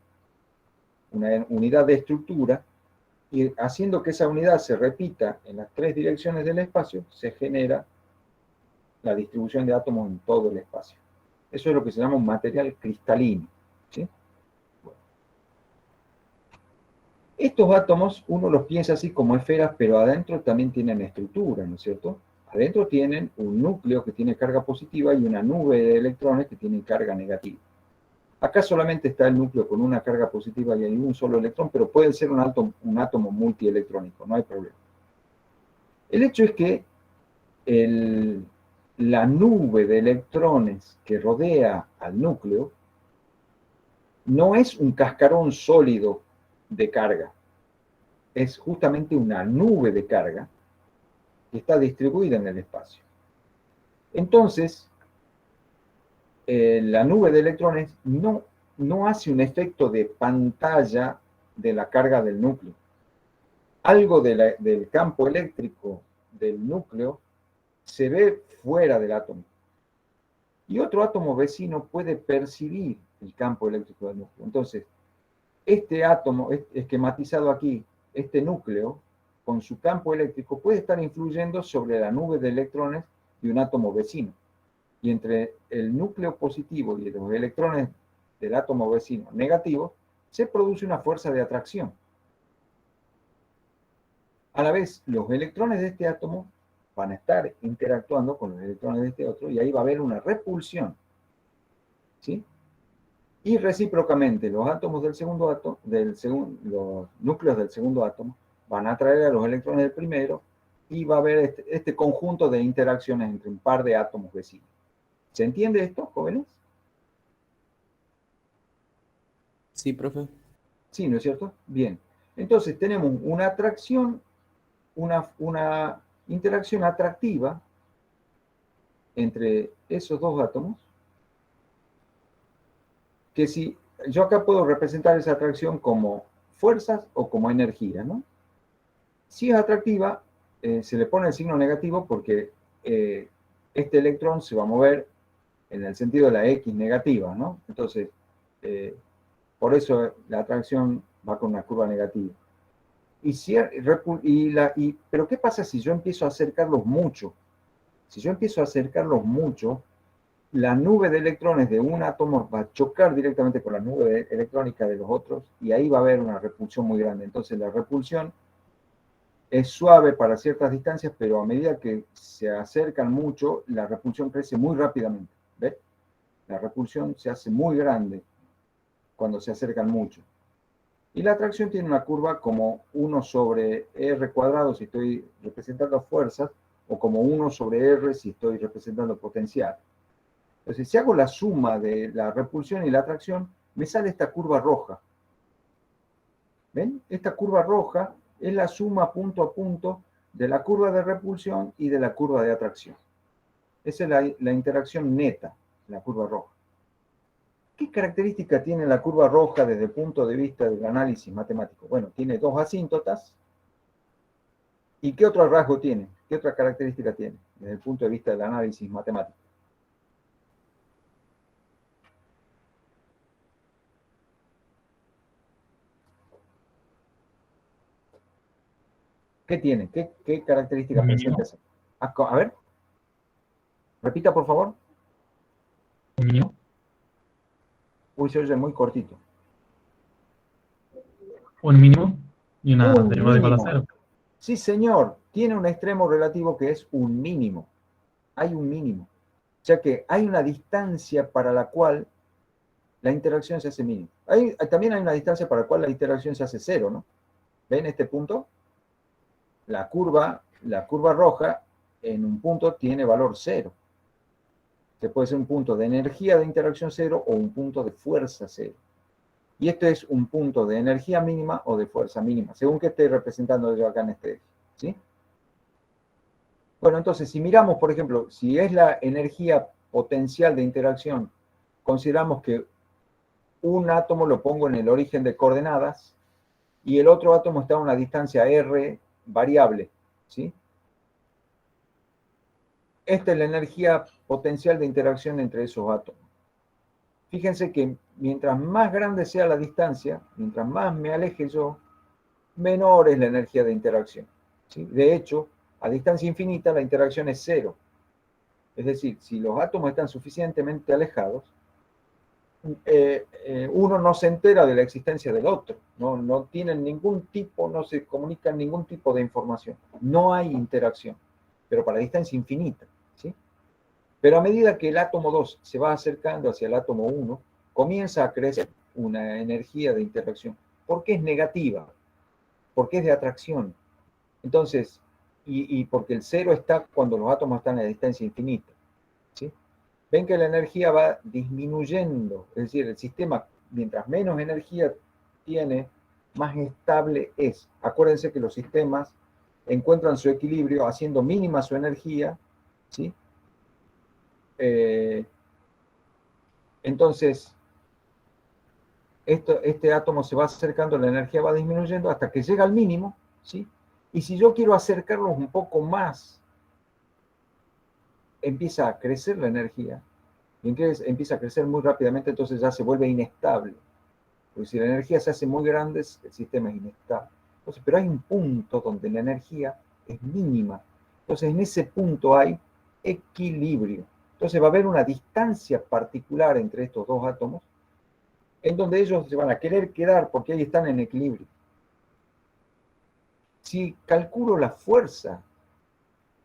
A: de estructura, y haciendo que esa unidad se repita en las tres direcciones del espacio, se genera la distribución de átomos en todo el espacio. Eso es lo que se llama un material cristalino. ¿Sí? Bueno. Estos átomos uno los piensa así como esferas, pero adentro también tienen estructura, ¿no es cierto? Adentro tienen un núcleo que tiene carga positiva y una nube de electrones que tienen carga negativa. Acá solamente está el núcleo con una carga positiva y hay un solo electrón, pero puede ser un átomo multielectrónico, no hay problema. El hecho es que la nube de electrones que rodea al núcleo no es un cascarón sólido de carga, es justamente una nube de carga que está distribuida en el espacio. Entonces, la nube de electrones no hace un efecto de pantalla de la carga del núcleo. Algo del campo eléctrico del núcleo se ve fuera del átomo. Y otro átomo vecino puede percibir el campo eléctrico del núcleo. Entonces, este átomo, esquematizado aquí, este núcleo, con su campo eléctrico, puede estar influyendo sobre la nube de electrones de un átomo vecino. Y entre el núcleo positivo y los electrones del átomo vecino negativo, se produce una fuerza de atracción. A la vez, los electrones de este átomo van a estar interactuando con los electrones de este otro y ahí va a haber una repulsión. ¿Sí? Y recíprocamente, los átomos del segundo átomo, los núcleos del segundo átomo, van a atraer a los electrones del primero y va a haber este conjunto de interacciones entre un par de átomos vecinos. ¿Se entiende esto, jóvenes?
C: Sí, profe.
A: Sí, ¿no es cierto? Bien. Entonces tenemos una atracción, una interacción atractiva entre esos dos átomos, que si yo acá puedo representar esa atracción como fuerzas o como energía, ¿no? Si es atractiva, se le pone el signo negativo porque este electrón se va a mover en el sentido de la X negativa, ¿no? Entonces, por eso la atracción va con una curva negativa. Pero ¿qué pasa si yo empiezo a acercarlos mucho? Si yo empiezo a acercarlos mucho, la nube de electrones de un átomo va a chocar directamente con la nube electrónica de los otros y ahí va a haber una repulsión muy grande. Entonces la repulsión es suave para ciertas distancias, pero a medida que se acercan mucho, la repulsión crece muy rápidamente. ¿Ves? La repulsión se hace muy grande cuando se acercan mucho. Y la atracción tiene una curva como 1 sobre R cuadrado si estoy representando fuerzas, o como 1 sobre R si estoy representando potencial. Entonces, si hago la suma de la repulsión y la atracción, me sale esta curva roja. ¿Ven? Esta curva roja es la suma punto a punto de la curva de repulsión y de la curva de atracción. Esa es la interacción neta, la curva roja. ¿Qué característica tiene la curva roja desde el punto de vista del análisis matemático? Bueno, tiene dos asíntotas. ¿Y qué otro rasgo tiene? ¿Qué otra característica tiene desde el punto de vista del análisis matemático? ¿Qué tiene? ¿Qué característica presenta esa? A ver. Repita, por favor.
B: ¿Un mínimo?
A: Uy, se oye muy cortito.
B: ¿Un mínimo? Y una
A: Un
B: derivada igual a
A: mínimo.
B: cero.
A: Sí, señor. Tiene un extremo relativo que es un mínimo. Hay un mínimo. O sea que hay una distancia para la cual la interacción se hace mínima. También hay una distancia para la cual la interacción se hace cero, ¿no? ¿Ven este punto? La curva roja en un punto tiene valor cero. Que puede ser un punto de energía de interacción cero o un punto de fuerza cero. Y este es un punto de energía mínima o de fuerza mínima, según que esté representando yo acá en este eje. ¿Sí? Bueno, entonces, si miramos, por ejemplo, si es la energía potencial de interacción, consideramos que un átomo lo pongo en el origen de coordenadas y el otro átomo está a una distancia r variable. ¿Sí? Esta es la energía potencial de interacción entre esos átomos. Fíjense que mientras más grande sea la distancia, mientras más me aleje yo, menor es la energía de interacción. ¿Sí? De hecho, a distancia infinita la interacción es cero. Es decir, si los átomos están suficientemente alejados, uno no se entera de la existencia del otro. No tienen ningún tipo, no se comunican ningún tipo de información. No hay interacción, pero para distancia infinita. ¿Sí? Pero a medida que el átomo 2 se va acercando hacia el átomo 1, comienza a crecer una energía de interacción. ¿Por qué es negativa? Porque es de atracción. Entonces, y porque el cero está cuando los átomos están a distancia infinita. ¿Sí? Ven que la energía va disminuyendo, es decir, el sistema, mientras menos energía tiene, más estable es. Acuérdense que los sistemas encuentran su equilibrio haciendo mínima su energía, ¿sí? Entonces, este átomo se va acercando, la energía va disminuyendo hasta que llega al mínimo, ¿sí? Y si yo quiero acercarlos un poco más, empieza a crecer la energía. Y empieza a crecer muy rápidamente, entonces ya se vuelve inestable. Porque si la energía se hace muy grande, el sistema es inestable. Entonces, pero hay un punto donde la energía es mínima. Entonces, en ese punto hay equilibrio. Entonces, va a haber una distancia particular entre estos dos átomos, en donde ellos se van a querer quedar porque ahí están en equilibrio. Si calculo la fuerza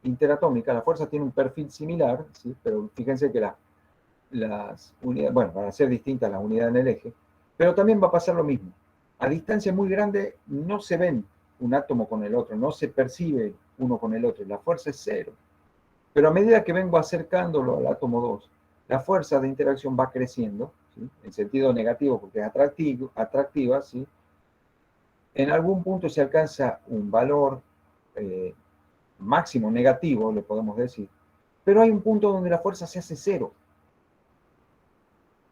A: interatómica, la fuerza tiene un perfil similar, ¿sí? Pero fíjense que las unidades, bueno, van a ser distintas las unidades en el eje, pero también va a pasar lo mismo. A distancia muy grande no se ven un átomo con el otro, no se percibe uno con el otro, la fuerza es cero. Pero a medida que vengo acercándolo al átomo 2, la fuerza de interacción va creciendo, ¿sí? En sentido negativo porque es atractiva, ¿sí? En algún punto se alcanza un valor máximo negativo, le podemos decir, Pero hay un punto donde la fuerza se hace cero.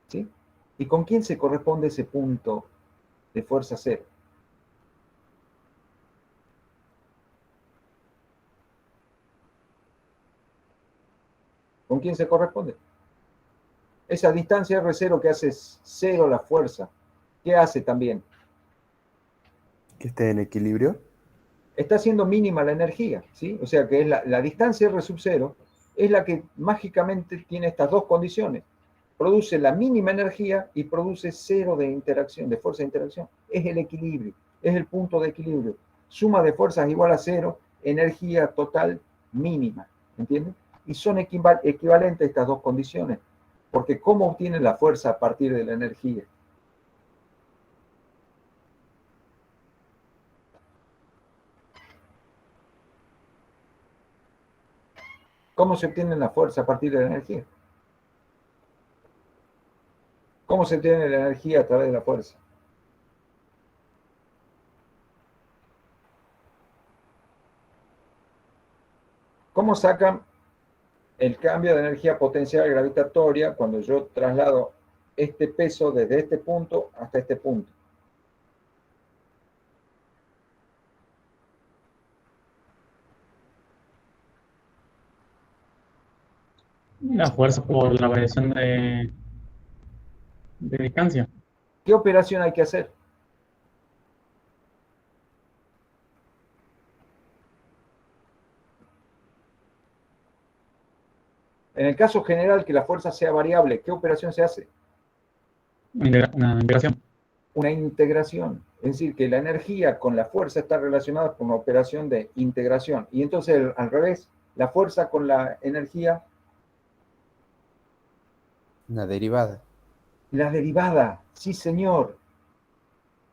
A: ¿Sí? ¿Y con quién se corresponde ese punto de fuerza cero? ¿Con quién se corresponde? Esa distancia R0 que hace cero la fuerza, ¿qué hace también?
C: Que esté en equilibrio.
A: Está siendo mínima la energía, ¿sí? O sea que es la distancia R sub 0 es la que mágicamente tiene estas dos condiciones. Produce la mínima energía y produce cero de interacción, de fuerza de interacción. Es el equilibrio, es el punto de equilibrio. Suma de fuerzas igual a cero, energía total mínima, ¿entienden? Y son equivalentes estas dos condiciones, porque ¿cómo obtiene la fuerza a partir de la energía? ¿Cómo se obtiene la fuerza a partir de la energía? ¿Cómo se obtiene la energía a través de la fuerza? ¿Cómo sacan el cambio de energía potencial gravitatoria cuando yo traslado este peso desde este punto hasta este punto?
B: La fuerza por la variación de distancia.
A: ¿Qué operación hay que hacer? En el caso general que la fuerza sea variable, ¿qué operación se hace?
B: Una integración.
A: Una integración. Es decir, que la energía con la fuerza está relacionada con una operación de integración. Y entonces, al revés, la fuerza con la energía.
C: Una derivada.
A: La derivada, sí señor.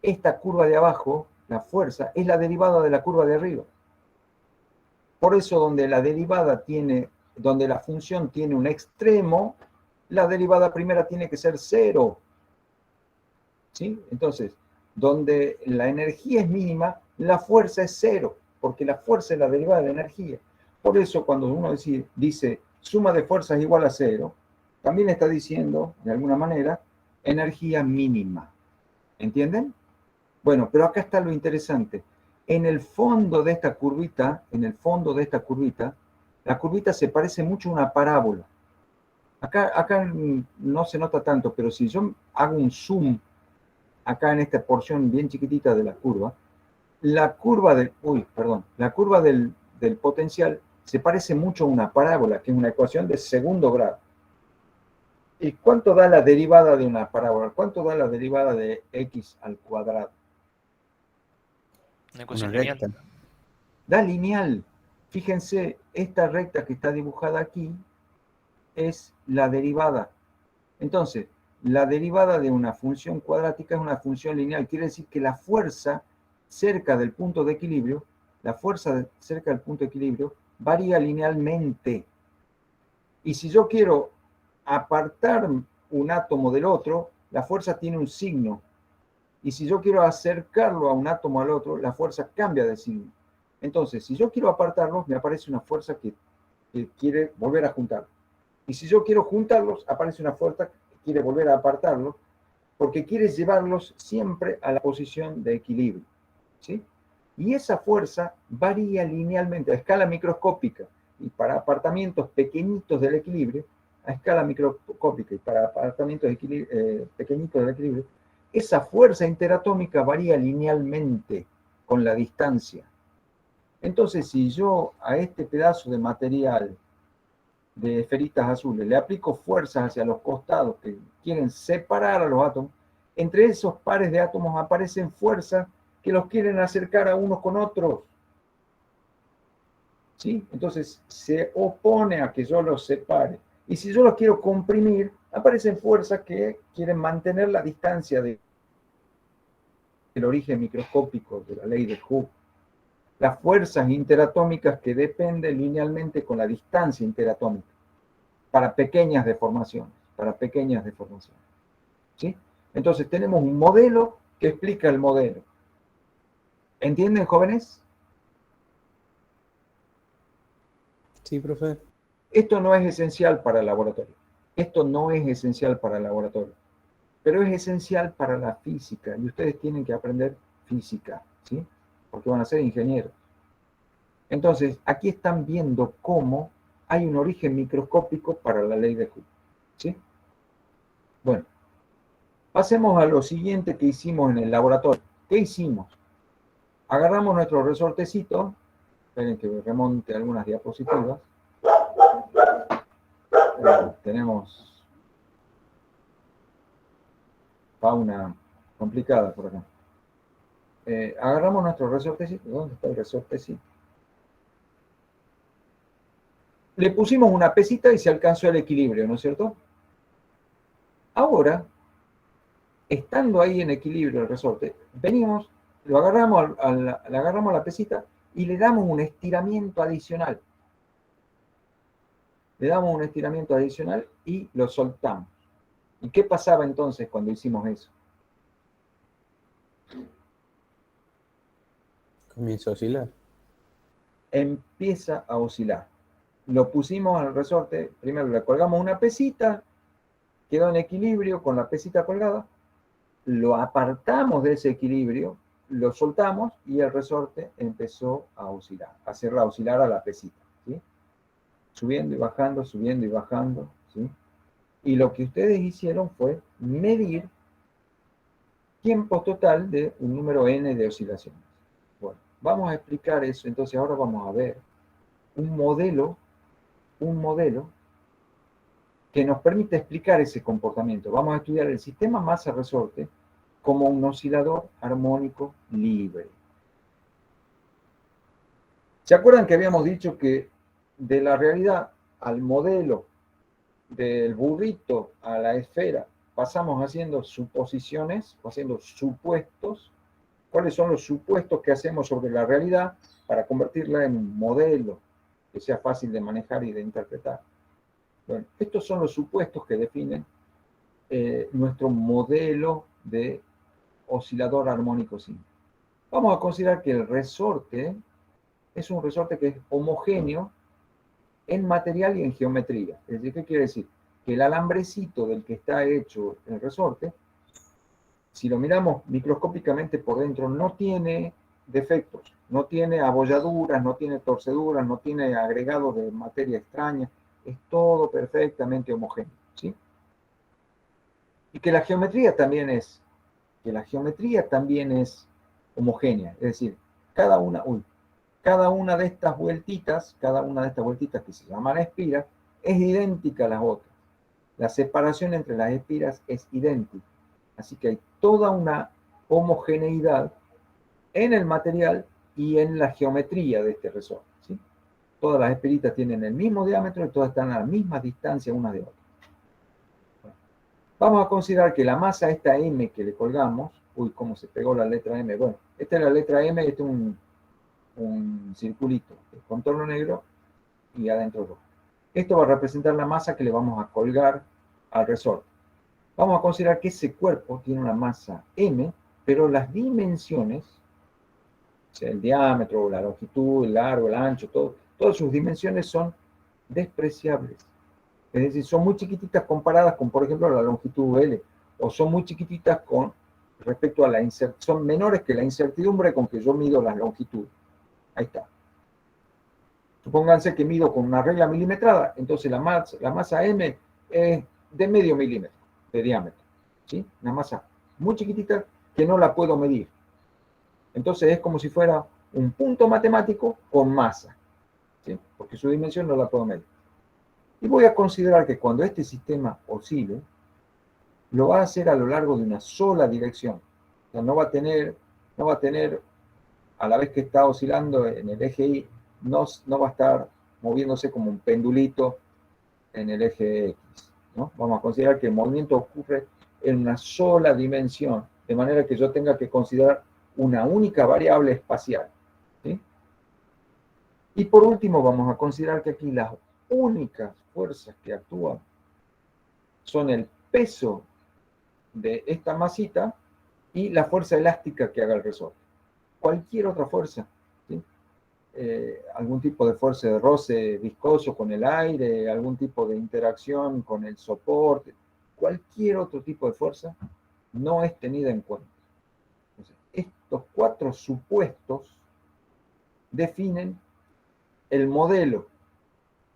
A: Esta curva de abajo, la fuerza, es la derivada de la curva de arriba. Por eso donde la derivada tiene, donde la función tiene un extremo, la derivada primera tiene que ser cero. ¿Sí? Entonces, donde la energía es mínima, la fuerza es cero, porque la fuerza es la derivada de la energía. Por eso cuando uno dice suma de fuerzas igual a cero, también está diciendo, de alguna manera, energía mínima. ¿Entienden? Bueno, pero acá está lo interesante. En el fondo de esta curvita, la curvita se parece mucho a una parábola. Acá no se nota tanto, pero si yo hago un zoom acá en esta porción bien chiquitita de la curva, la curva del potencial se parece mucho a una parábola, que es una ecuación de segundo grado. ¿Y cuánto da la derivada de una parábola? ¿Cuánto da la derivada de x al cuadrado?
H: Una ecuación
C: Una
H: lineal.
C: recta.
A: Da lineal. Fíjense, esta recta que está dibujada aquí es la derivada. Entonces, la derivada de una función cuadrática es una función lineal. Quiere decir que la fuerza cerca del punto de equilibrio, varía linealmente. Y si yo quiero apartar un átomo del otro, la fuerza tiene un signo. Y si yo quiero acercarlo a un átomo al otro, la fuerza cambia de signo. Entonces, si yo quiero apartarlos, me aparece una fuerza que quiere volver a juntarlos. Y si yo quiero juntarlos, aparece una fuerza que quiere volver a apartarlos, porque quiere llevarlos siempre a la posición de equilibrio. ¿Sí? Y esa fuerza varía linealmente a escala microscópica. Y para apartamientos pequeñitos del equilibrio, a escala microscópica y para apartamientos pequeñitos del equilibrio, esa fuerza interatómica varía linealmente con la distancia. Entonces, si yo a este pedazo de material de esferitas azules le aplico fuerzas hacia los costados que quieren separar a los átomos, entre esos pares de átomos aparecen fuerzas que los quieren acercar a unos con otros. ¿Sí? Entonces, se opone a que yo los separe. Y si yo los quiero comprimir, aparecen fuerzas que quieren mantener la distancia del origen microscópico de la ley de Hooke. Las fuerzas interatómicas que dependen linealmente con la distancia interatómica para pequeñas deformaciones, ¿Sí? Entonces tenemos un modelo que explica el modelo. ¿Entienden, jóvenes?
C: Sí, profe.
A: Esto no es esencial para el laboratorio. Esto no es esencial para el laboratorio, pero es esencial para la física y ustedes tienen que aprender física, ¿sí? Porque van a ser ingenieros. Entonces, aquí están viendo cómo hay un origen microscópico para la ley de Hooke, ¿sí? Bueno, pasemos a lo siguiente que hicimos en el laboratorio. ¿Qué hicimos? Agarramos nuestro resortecito, esperen que remonte algunas diapositivas. Tenemos fauna complicada por acá. Agarramos nuestro resortecito. ¿Dónde está el resortecito? Le pusimos una pesita y se alcanzó el equilibrio, ¿no es cierto? Ahora, estando ahí en equilibrio el resorte, venimos, lo agarramos le agarramos a la pesita y le damos un estiramiento adicional. Le damos un estiramiento adicional y lo soltamos. ¿Y qué pasaba entonces cuando hicimos eso?
C: Comienza a oscilar.
A: Empieza a oscilar. Lo pusimos al resorte, primero le colgamos una pesita, quedó en equilibrio con la pesita colgada, lo apartamos de ese equilibrio, lo soltamos y el resorte empezó a oscilar, a hacerla oscilar a la pesita, ¿sí? Subiendo y bajando, ¿sí? Y lo que ustedes hicieron fue medir tiempo total de un número n de oscilaciones. Bueno, vamos a explicar eso, entonces ahora vamos a ver un modelo que nos permite explicar ese comportamiento. Vamos a estudiar el sistema masa-resorte como un oscilador armónico libre. ¿Se acuerdan que habíamos dicho que de la realidad al modelo, del burrito a la esfera, pasamos haciendo suposiciones, o haciendo supuestos? ¿Cuáles son los supuestos que hacemos sobre la realidad para convertirla en un modelo que sea fácil de manejar y de interpretar? Bueno, estos son los supuestos que definen nuestro modelo de oscilador armónico simple. Vamos a considerar que el resorte es un resorte que es homogéneo en material y en geometría. Es decir, ¿qué quiere decir? Que el alambrecito del que está hecho el resorte, si lo miramos microscópicamente por dentro, no tiene defectos, no tiene abolladuras, no tiene torceduras, no tiene agregados de materia extraña, es todo perfectamente homogéneo, ¿sí? Y que la geometría también es homogénea, es decir, cada una de estas vueltitas que se llaman espiras, es idéntica a las otras. La separación entre las espiras es idéntica. Así que hay toda una homogeneidad en el material y en la geometría de este resorte, ¿sí? Todas las espiritas tienen el mismo diámetro y todas están a la misma distancia unas de otras. Vamos a considerar que la masa, esta M que le colgamos, cómo se pegó la letra M. Bueno, esta es la letra M, este es un circulito, el contorno negro y adentro rojo. Esto va a representar la masa que le vamos a colgar al resorte. Vamos a considerar que ese cuerpo tiene una masa M, pero las dimensiones, o sea, el diámetro, la longitud, el largo, el ancho, todas sus dimensiones son despreciables. Es decir, son muy chiquititas comparadas con, por ejemplo, la longitud L, o son muy chiquititas con respecto a la incertidumbre, son menores que la incertidumbre con que yo mido las longitudes. Ahí está. Supónganse que mido con una regla milimetrada, entonces la masa M es de medio milímetro de diámetro, ¿sí? Una masa muy chiquitita que no la puedo medir. Entonces es como si fuera un punto matemático con masa, ¿sí? Porque su dimensión no la puedo medir. Y voy a considerar que cuando este sistema oscile, lo va a hacer a lo largo de una sola dirección. O sea, no va a tener, a la vez que está oscilando en el eje Y, no va a estar moviéndose como un pendulito en el eje X, ¿no? Vamos a considerar que el movimiento ocurre en una sola dimensión, de manera que yo tenga que considerar una única variable espacial, ¿sí? Y por último, vamos a considerar que aquí las únicas fuerzas que actúan son el peso de esta masita y la fuerza elástica que haga el resorte. Cualquier otra fuerza, ¿sí? algún tipo de fuerza de roce viscoso con el aire, algún tipo de interacción con el soporte, cualquier otro tipo de fuerza no es tenida en cuenta. Entonces, estos 4 supuestos definen el modelo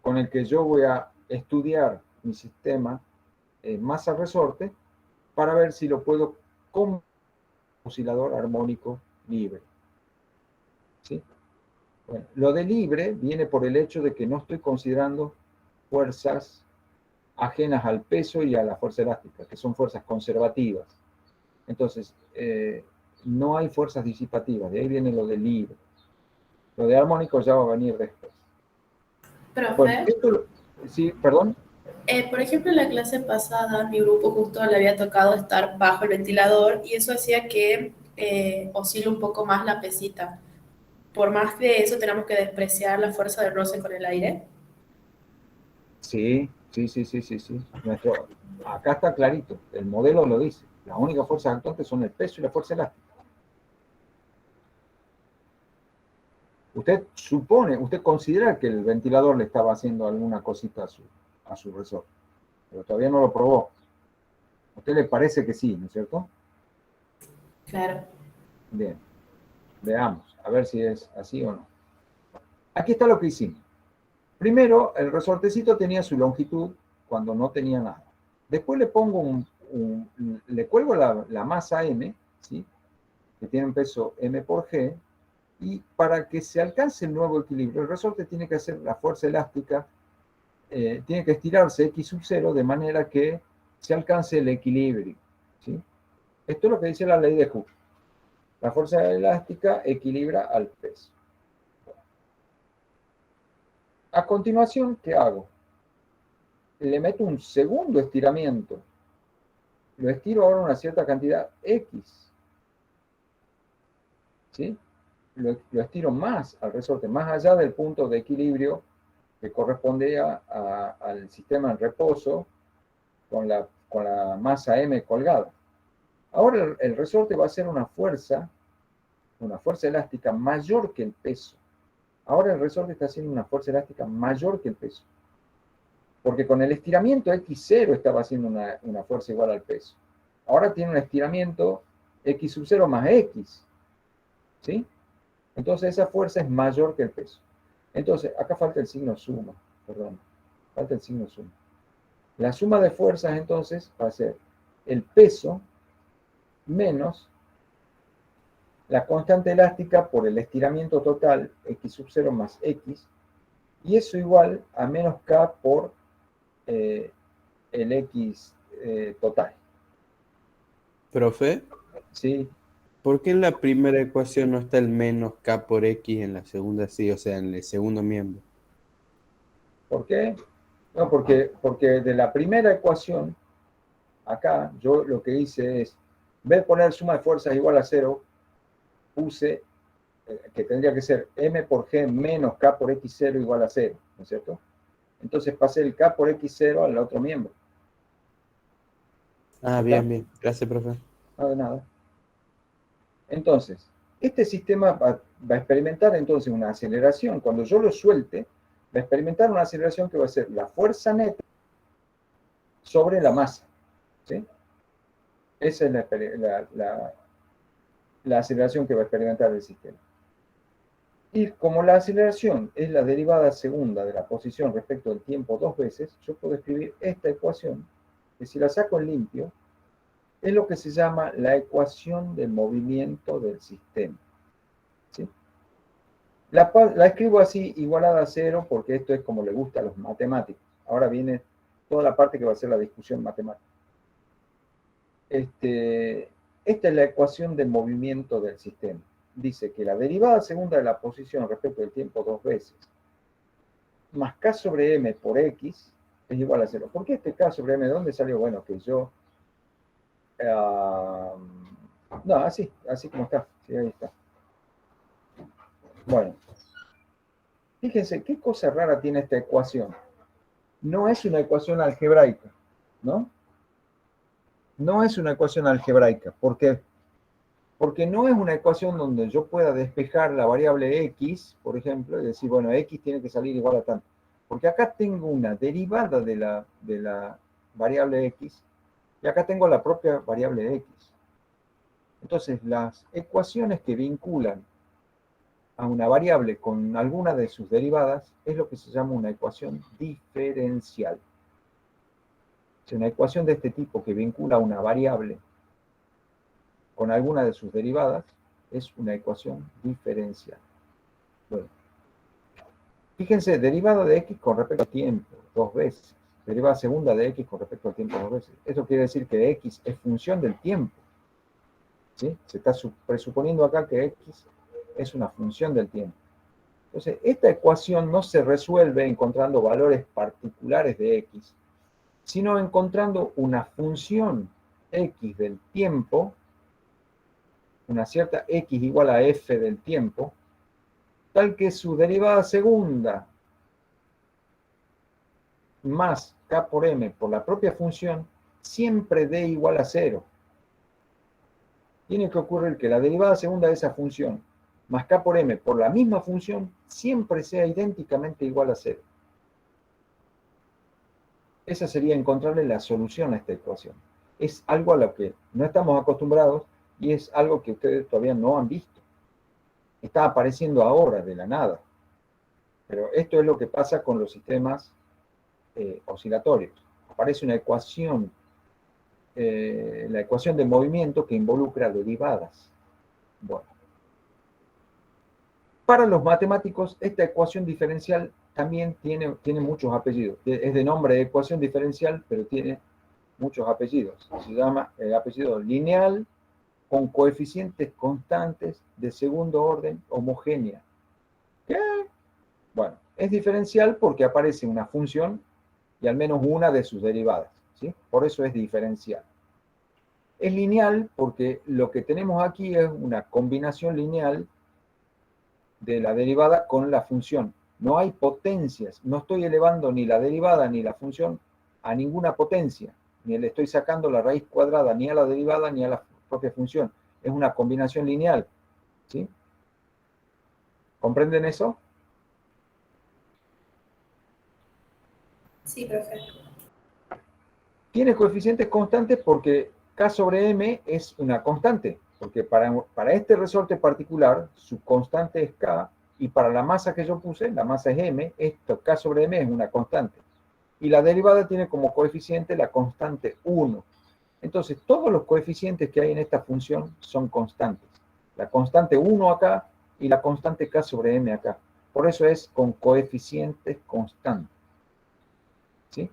A: con el que yo voy a estudiar mi sistema masa-resorte para ver si lo puedo como oscilador armónico libre. ¿Sí? Bueno, lo de libre viene por el hecho de que no estoy considerando fuerzas ajenas al peso y a la fuerza elástica, que son fuerzas conservativas. Entonces, no hay fuerzas disipativas, de ahí viene lo de libre. Lo de armónico ya va a venir después.
E: Profe,
A: Bueno, sí, perdón.
E: por ejemplo, en la clase pasada, mi grupo justo le había tocado estar bajo el ventilador y eso hacía que oscile un poco más la pesita. Por más de eso, tenemos que despreciar la fuerza de roce con el aire.
A: Sí. Acá está clarito, el modelo lo dice. Las únicas fuerzas actuantes son el peso y la fuerza elástica. Usted considera que el ventilador le estaba haciendo alguna cosita a su resorte, pero todavía no lo probó. ¿A usted le parece que sí, no es cierto?
E: Claro.
A: Bien, veamos, a ver si es así o no. Aquí está lo que hicimos. Primero, el resortecito tenía su longitud cuando no tenía nada. Después le pongo le cuelgo la masa M, ¿sí? Que tiene un peso M por G, y para que se alcance el nuevo equilibrio, el resorte tiene que hacer la fuerza elástica, tiene que estirarse X sub 0 de manera que se alcance el equilibrio, ¿sí? Esto es lo que dice la ley de Hooke. La fuerza elástica equilibra al peso. A continuación, ¿qué hago? Le meto un segundo estiramiento. Lo estiro ahora una cierta cantidad X. ¿Sí? Lo estiro más al resorte, más allá del punto de equilibrio que corresponde al sistema en reposo con la masa M colgada. Ahora el resorte va a hacer una fuerza elástica mayor que el peso. Ahora el resorte está haciendo una fuerza elástica mayor que el peso. Porque con el estiramiento X0 estaba haciendo una fuerza igual al peso. Ahora tiene un estiramiento X sub 0 más X. ¿Sí? Entonces esa fuerza es mayor que el peso. Entonces, acá falta el signo suma. Perdón. Falta el signo suma. La suma de fuerzas entonces va a ser el peso menos la constante elástica por el estiramiento total X sub 0 más X. Y eso igual a menos K por el X total.
C: Profe,
A: ¿Sí?
C: ¿por qué en la primera ecuación no está el menos K por X, en la segunda sí, o sea, en el segundo miembro?
A: ¿Por qué? No, porque de la primera ecuación, acá yo lo que hice es, en vez de poner suma de fuerzas igual a 0, puse que tendría que ser M por G menos K por X0 igual a 0, ¿no es cierto? Entonces pasé el K por X0 al otro miembro.
C: Ah, bien, bien. Gracias, profe.
A: No, de nada. Entonces, este sistema va a experimentar entonces una aceleración. Cuando yo lo suelte, va a experimentar una aceleración que va a ser la fuerza neta sobre la masa. ¿Sí? Esa es la aceleración que va a experimentar el sistema. Y como la aceleración es la derivada segunda de la posición respecto del tiempo 2 veces, yo puedo escribir esta ecuación, que si la saco en limpio, es lo que se llama la ecuación del movimiento del sistema. ¿Sí? La escribo así, igualada a 0, porque esto es como le gusta a los matemáticos. Ahora viene toda la parte que va a ser la discusión matemática. Esta es la ecuación del movimiento del sistema. Dice que la derivada segunda de la posición respecto del tiempo 2 veces, más K sobre M por X, es igual a 0. ¿Por qué este K sobre M? ¿De dónde salió? Bueno, que yo... no, así como está. Sí, ahí está. Bueno, fíjense, qué cosa rara tiene esta ecuación. No es una ecuación algebraica, ¿no? No es una ecuación algebraica. ¿Por qué? Porque no es una ecuación donde yo pueda despejar la variable x, por ejemplo, y decir, bueno, x tiene que salir igual a tanto. Porque acá tengo una derivada de la variable x, y acá tengo la propia variable x. Entonces, las ecuaciones que vinculan a una variable con alguna de sus derivadas es lo que se llama una ecuación diferencial. Es una ecuación de este tipo que vincula una variable con alguna de sus derivadas es una ecuación diferencial. Bueno, fíjense, derivada de x con respecto al tiempo, 2 veces. Derivada segunda de x con respecto al tiempo, 2 veces. Esto quiere decir que x es función del tiempo. ¿Sí? Se está presuponiendo acá que x es una función del tiempo. Entonces, esta ecuación no se resuelve encontrando valores particulares de x, sino encontrando una función x del tiempo, una cierta x igual a f del tiempo, tal que su derivada segunda más k por m por la propia función siempre dé igual a 0. Tiene que ocurrir que la derivada segunda de esa función más k por m por la misma función siempre sea idénticamente igual a 0. Esa sería encontrarle la solución a esta ecuación. Es algo a lo que no estamos acostumbrados y es algo que ustedes todavía no han visto. Está apareciendo ahora de la nada. Pero esto es lo que pasa con los sistemas oscilatorios. Aparece una ecuación, la ecuación de movimiento que involucra derivadas. Bueno. Para los matemáticos, esta ecuación diferencial también tiene muchos apellidos. Es de nombre de ecuación diferencial, pero tiene muchos apellidos. Se llama el apellido lineal con coeficientes constantes de segundo orden homogénea. ¿Qué? Bueno, es diferencial porque aparece una función y al menos una de sus derivadas, ¿sí? Por eso es diferencial. Es lineal porque lo que tenemos aquí es una combinación lineal de la derivada con la función. No hay potencias, no estoy elevando ni la derivada ni la función a ninguna potencia, ni le estoy sacando la raíz cuadrada ni a la derivada ni a la propia función. Es una combinación lineal, ¿sí? ¿Comprenden eso?
E: Sí, profe.
A: Tiene coeficientes constantes porque k sobre m es una constante, porque para este resorte particular, su constante es k, y para la masa que yo puse, la masa es m, esto k sobre m es una constante. Y la derivada tiene como coeficiente la constante 1. Entonces, todos los coeficientes que hay en esta función son constantes. La constante 1 acá y la constante k sobre m acá. Por eso es con coeficientes constantes. ¿Sí?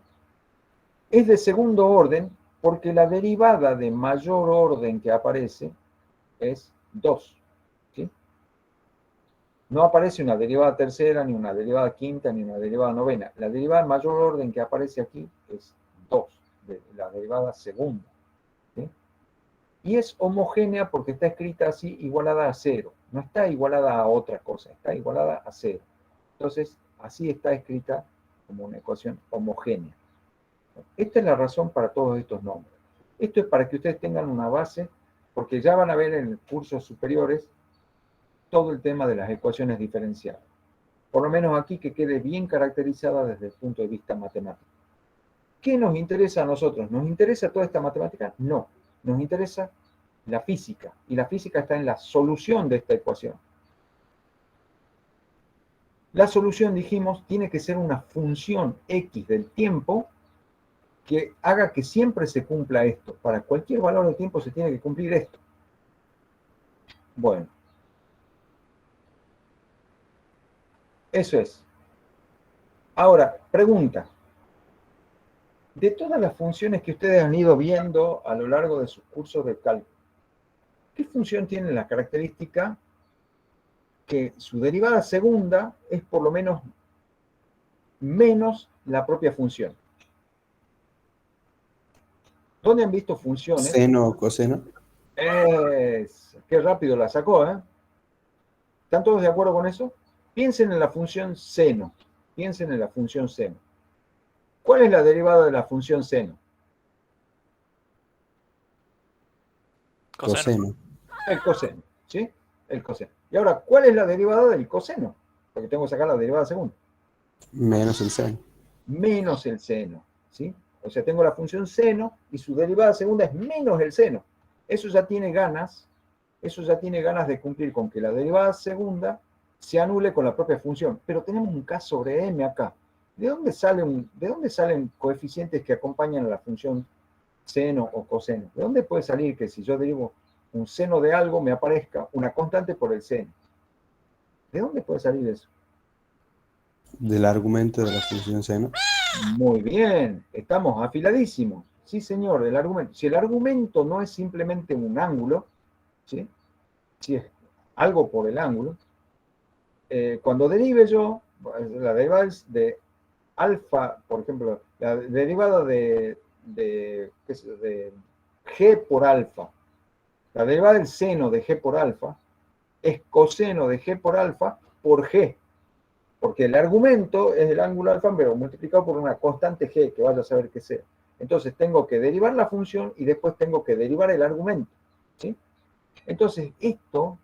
A: Es de segundo orden porque la derivada de mayor orden que aparece es 2. ¿Sí? No aparece una derivada tercera, ni una derivada quinta, ni una derivada novena. La derivada de mayor orden que aparece aquí es 2, la derivada segunda. ¿Sí? Y es homogénea porque está escrita así, igualada a 0. No está igualada a otra cosa, está igualada a 0. Entonces, así está escrita como una ecuación homogénea. Esta es la razón para todos estos nombres. Esto es para que ustedes tengan una base, porque ya van a ver en cursos superiores todo el tema de las ecuaciones diferenciales. Por lo menos aquí que quede bien caracterizada desde el punto de vista matemático. ¿Qué nos interesa a nosotros? ¿Nos interesa toda esta matemática? No. Nos interesa la física. Y la física está en la solución de esta ecuación. La solución, dijimos, tiene que ser una función x del tiempo que haga que siempre se cumpla esto. Para cualquier valor de tiempo se tiene que cumplir esto. Bueno. Eso es. Ahora, pregunta. De todas las funciones que ustedes han ido viendo a lo largo de sus cursos de cálculo, ¿qué función tiene la característica que su derivada segunda es por lo menos la propia función? ¿Dónde han visto funciones?
C: Seno o coseno.
A: Qué rápido la sacó, ¿eh? ¿Están todos de acuerdo con eso? Piensen en la función seno. Piensen en la función seno. ¿Cuál es la derivada de la función seno?
C: Coseno.
A: El coseno, ¿sí? El coseno. Y ahora, ¿cuál es la derivada del coseno? Porque tengo que sacar la derivada segunda.
C: Menos el seno.
A: Menos el seno, ¿sí? O sea, tengo la función seno y su derivada segunda es menos el seno. Eso ya tiene ganas de cumplir con que la derivada segunda se anule con la propia función. Pero tenemos un K sobre M acá. ¿De dónde salen coeficientes que acompañan a la función seno o coseno? ¿De dónde puede salir que si yo derivo un seno de algo me aparezca una constante por el seno? ¿De dónde puede salir eso?
C: Del argumento de la función seno.
A: Muy bien, estamos afiladísimos. Sí, señor, el argumento. Si el argumento no es simplemente un ángulo, ¿sí? Si es algo por el ángulo, cuando derive yo, la derivada de alfa, por ejemplo, la derivada de g por alfa, la derivada del seno de g por alfa es coseno de g por alfa por g, porque el argumento es el ángulo alfa, pero multiplicado por una constante g, que vaya a saber qué sea. Entonces tengo que derivar la función y después tengo que derivar el argumento, ¿sí? Entonces esto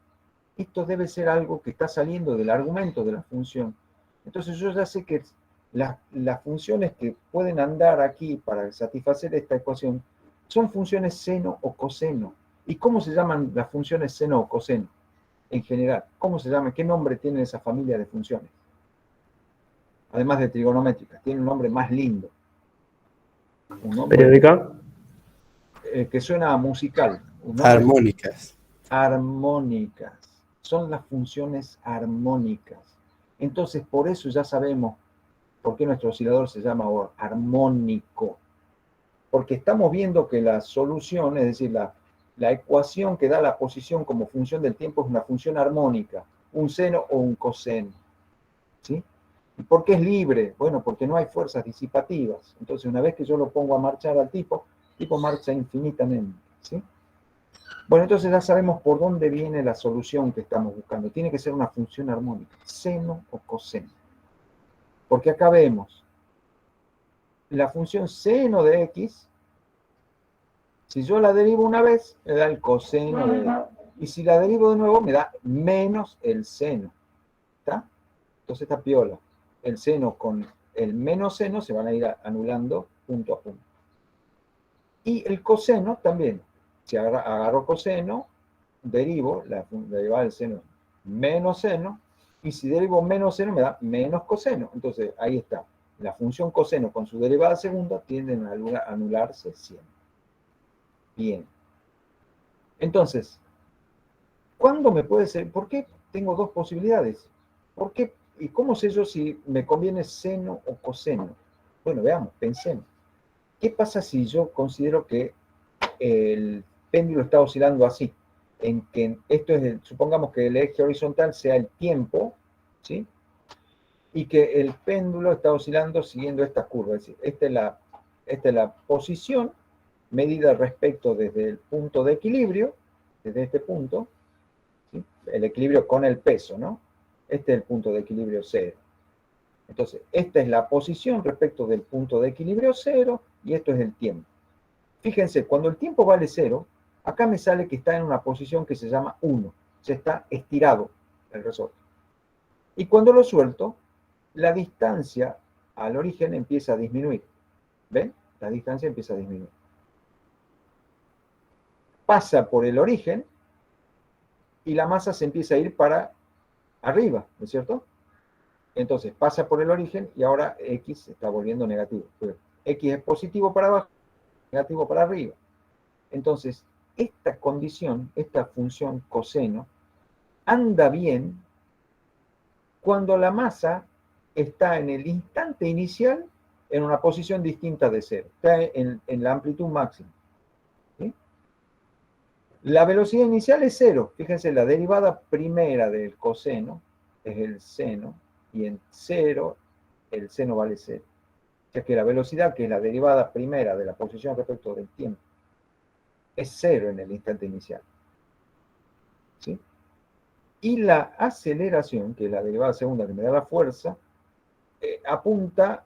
A: debe ser algo que está saliendo del argumento de la función. Entonces yo ya sé que las funciones que pueden andar aquí para satisfacer esta ecuación son funciones seno o coseno. ¿Y cómo se llaman las funciones seno o coseno? En general, ¿cómo se llaman? ¿Qué nombre tiene esa familia de funciones? Además de trigonométricas, tiene un nombre más lindo. Un nombre
H: Periódica.
A: que suena a musical. Un nombre
C: Armónicas.
A: armónicas. Son las funciones armónicas. Entonces, por eso ya sabemos por qué nuestro oscilador se llama armónico. Porque estamos viendo que la solución, es decir, la ecuación que da la posición como función del tiempo es una función armónica, un seno o un coseno. ¿Sí? ¿Y por qué es libre? Bueno, porque no hay fuerzas disipativas. Entonces, una vez que yo lo pongo a marchar al tipo, el tipo marcha infinitamente. ¿Sí? Bueno, entonces ya sabemos por dónde viene la solución que estamos buscando. Tiene que ser una función armónica, seno o coseno. Porque acá vemos la función seno de x, si yo la derivo una vez, me da el coseno de x. Y si la derivo de nuevo, me da menos el seno. ¿Está? Entonces está piola. El seno con el menos seno se van a ir anulando punto a punto. Y el coseno también. Si agarro coseno, derivo la derivada del seno menos seno, y si derivo menos seno me da menos coseno. Entonces ahí está. La función coseno con su derivada segunda tienden a anularse siempre. Bien. Entonces, ¿cuándo me puede ser? ¿Por qué tengo dos posibilidades? ¿Por qué? ¿Y cómo sé yo si me conviene seno o coseno? Bueno, veamos, pensemos. ¿Qué pasa si yo considero que el péndulo está oscilando así? En que esto es, supongamos que el eje horizontal sea el tiempo, ¿sí? Y que el péndulo está oscilando siguiendo esta curva. Es decir, esta es la posición medida respecto desde el punto de equilibrio, desde este punto, ¿sí? El equilibrio con el peso, ¿no? Este es el punto de equilibrio cero. Entonces, esta es la posición respecto del punto de equilibrio cero y esto es el tiempo. Fíjense, cuando el tiempo vale cero, acá me sale que está en una posición que se llama 1. Se está estirado el resorte. Y cuando lo suelto, la distancia al origen empieza a disminuir. ¿Ven? La distancia empieza a disminuir. Pasa por el origen y la masa se empieza a ir para arriba, ¿no es cierto? Entonces pasa por el origen y ahora X se está volviendo negativo. X es positivo para abajo, negativo para arriba. Entonces, esta condición, esta función coseno, anda bien cuando la masa está en el instante inicial en una posición distinta de cero. Está en la amplitud máxima. ¿Sí? La velocidad inicial es cero. Fíjense, la derivada primera del coseno es el seno, y en cero, el seno vale cero. O sea que la velocidad, que es la derivada primera de la posición respecto del tiempo, es cero en el instante inicial. ¿Sí? Y la aceleración, que es la derivada segunda que me da la fuerza, apunta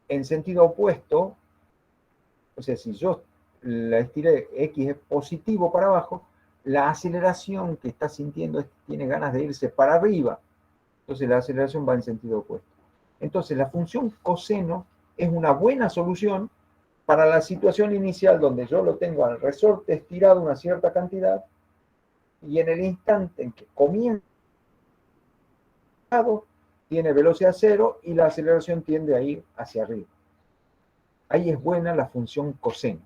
A: en sentido opuesto. O sea, si yo la estiré, X es positivo para abajo, la aceleración que está sintiendo tiene ganas de irse para arriba. Entonces la aceleración va en sentido opuesto. Entonces la función coseno es una buena solución para la situación inicial donde yo lo tengo al resorte estirado una cierta cantidad y en el instante en que comienza tiene velocidad cero y la aceleración tiende a ir hacia arriba. Ahí es buena la función coseno.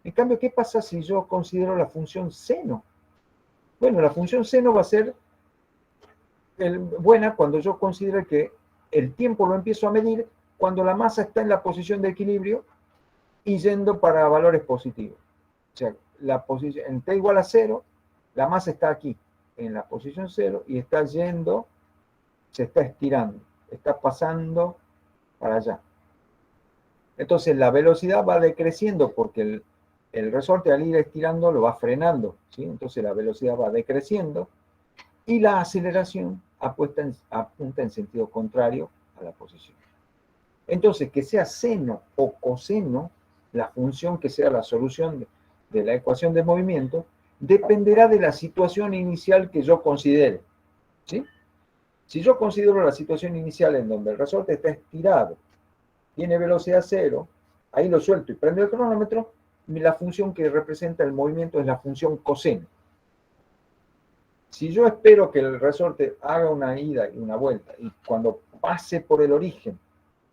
A: En cambio, ¿qué pasa si yo considero la función seno? Bueno, la función seno va a ser buena cuando yo considere que el tiempo lo empiezo a medir cuando la masa está en la posición de equilibrio y yendo para valores positivos. O sea, la posición, en t igual a 0, la masa está aquí, en la posición 0, y está yendo, se está estirando, está pasando para allá. Entonces la velocidad va decreciendo porque el resorte al ir estirando lo va frenando, ¿sí? Entonces la velocidad va decreciendo y la aceleración apunta en sentido contrario a la posición. Entonces, que sea seno o coseno, la función que sea la solución de la ecuación de movimiento, dependerá de la situación inicial que yo considere, ¿sí? Si yo considero la situación inicial en donde el resorte está estirado, tiene velocidad cero, ahí lo suelto y prendo el cronómetro, la función que representa el movimiento es la función coseno. Si yo espero que el resorte haga una ida y una vuelta, y cuando pase por el origen,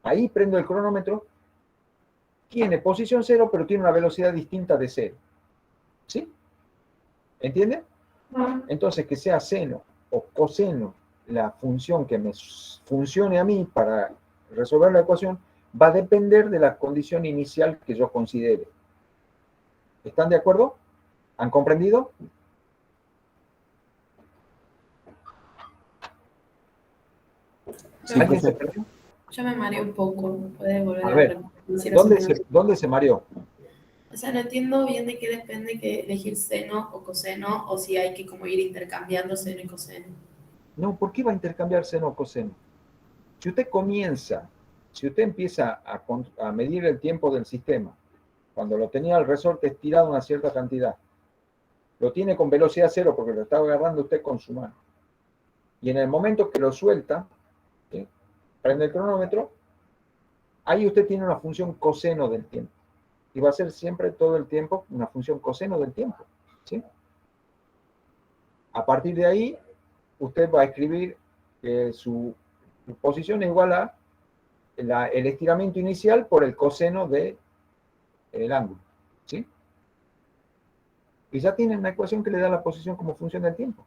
A: ahí prendo el cronómetro, tiene posición cero, pero tiene una velocidad distinta de cero. ¿Sí? ¿Entienden? Entonces, que sea seno o coseno la función que me funcione a mí para resolver la ecuación, va a depender de la condición inicial que yo considere. ¿Están de acuerdo? ¿Han comprendido?
C: Sí,
A: ¿Alguien se perdió?
E: Yo me mareé un poco. ¿Puedes volver
A: A
E: a
A: ver,
E: repetir eso menos?
A: ¿dónde se mareó?
E: O sea, no entiendo bien de qué depende que elegir seno o coseno, o si hay que como ir intercambiando seno y coseno.
A: No, ¿por qué va a intercambiar seno o coseno? Si usted empieza a medir el tiempo del sistema, cuando lo tenía el resorte estirado una cierta cantidad, lo tiene con velocidad cero porque lo está agarrando usted con su mano. Y en el momento que lo suelta, ¿sí?, prende el cronómetro, ahí usted tiene una función coseno del tiempo. Y va a ser siempre todo el tiempo una función coseno del tiempo, ¿sí? A partir de ahí, usted va a escribir que su posición es igual a el estiramiento inicial por el coseno del ángulo, ¿sí? Y ya tienen una ecuación que le da la posición como función del tiempo.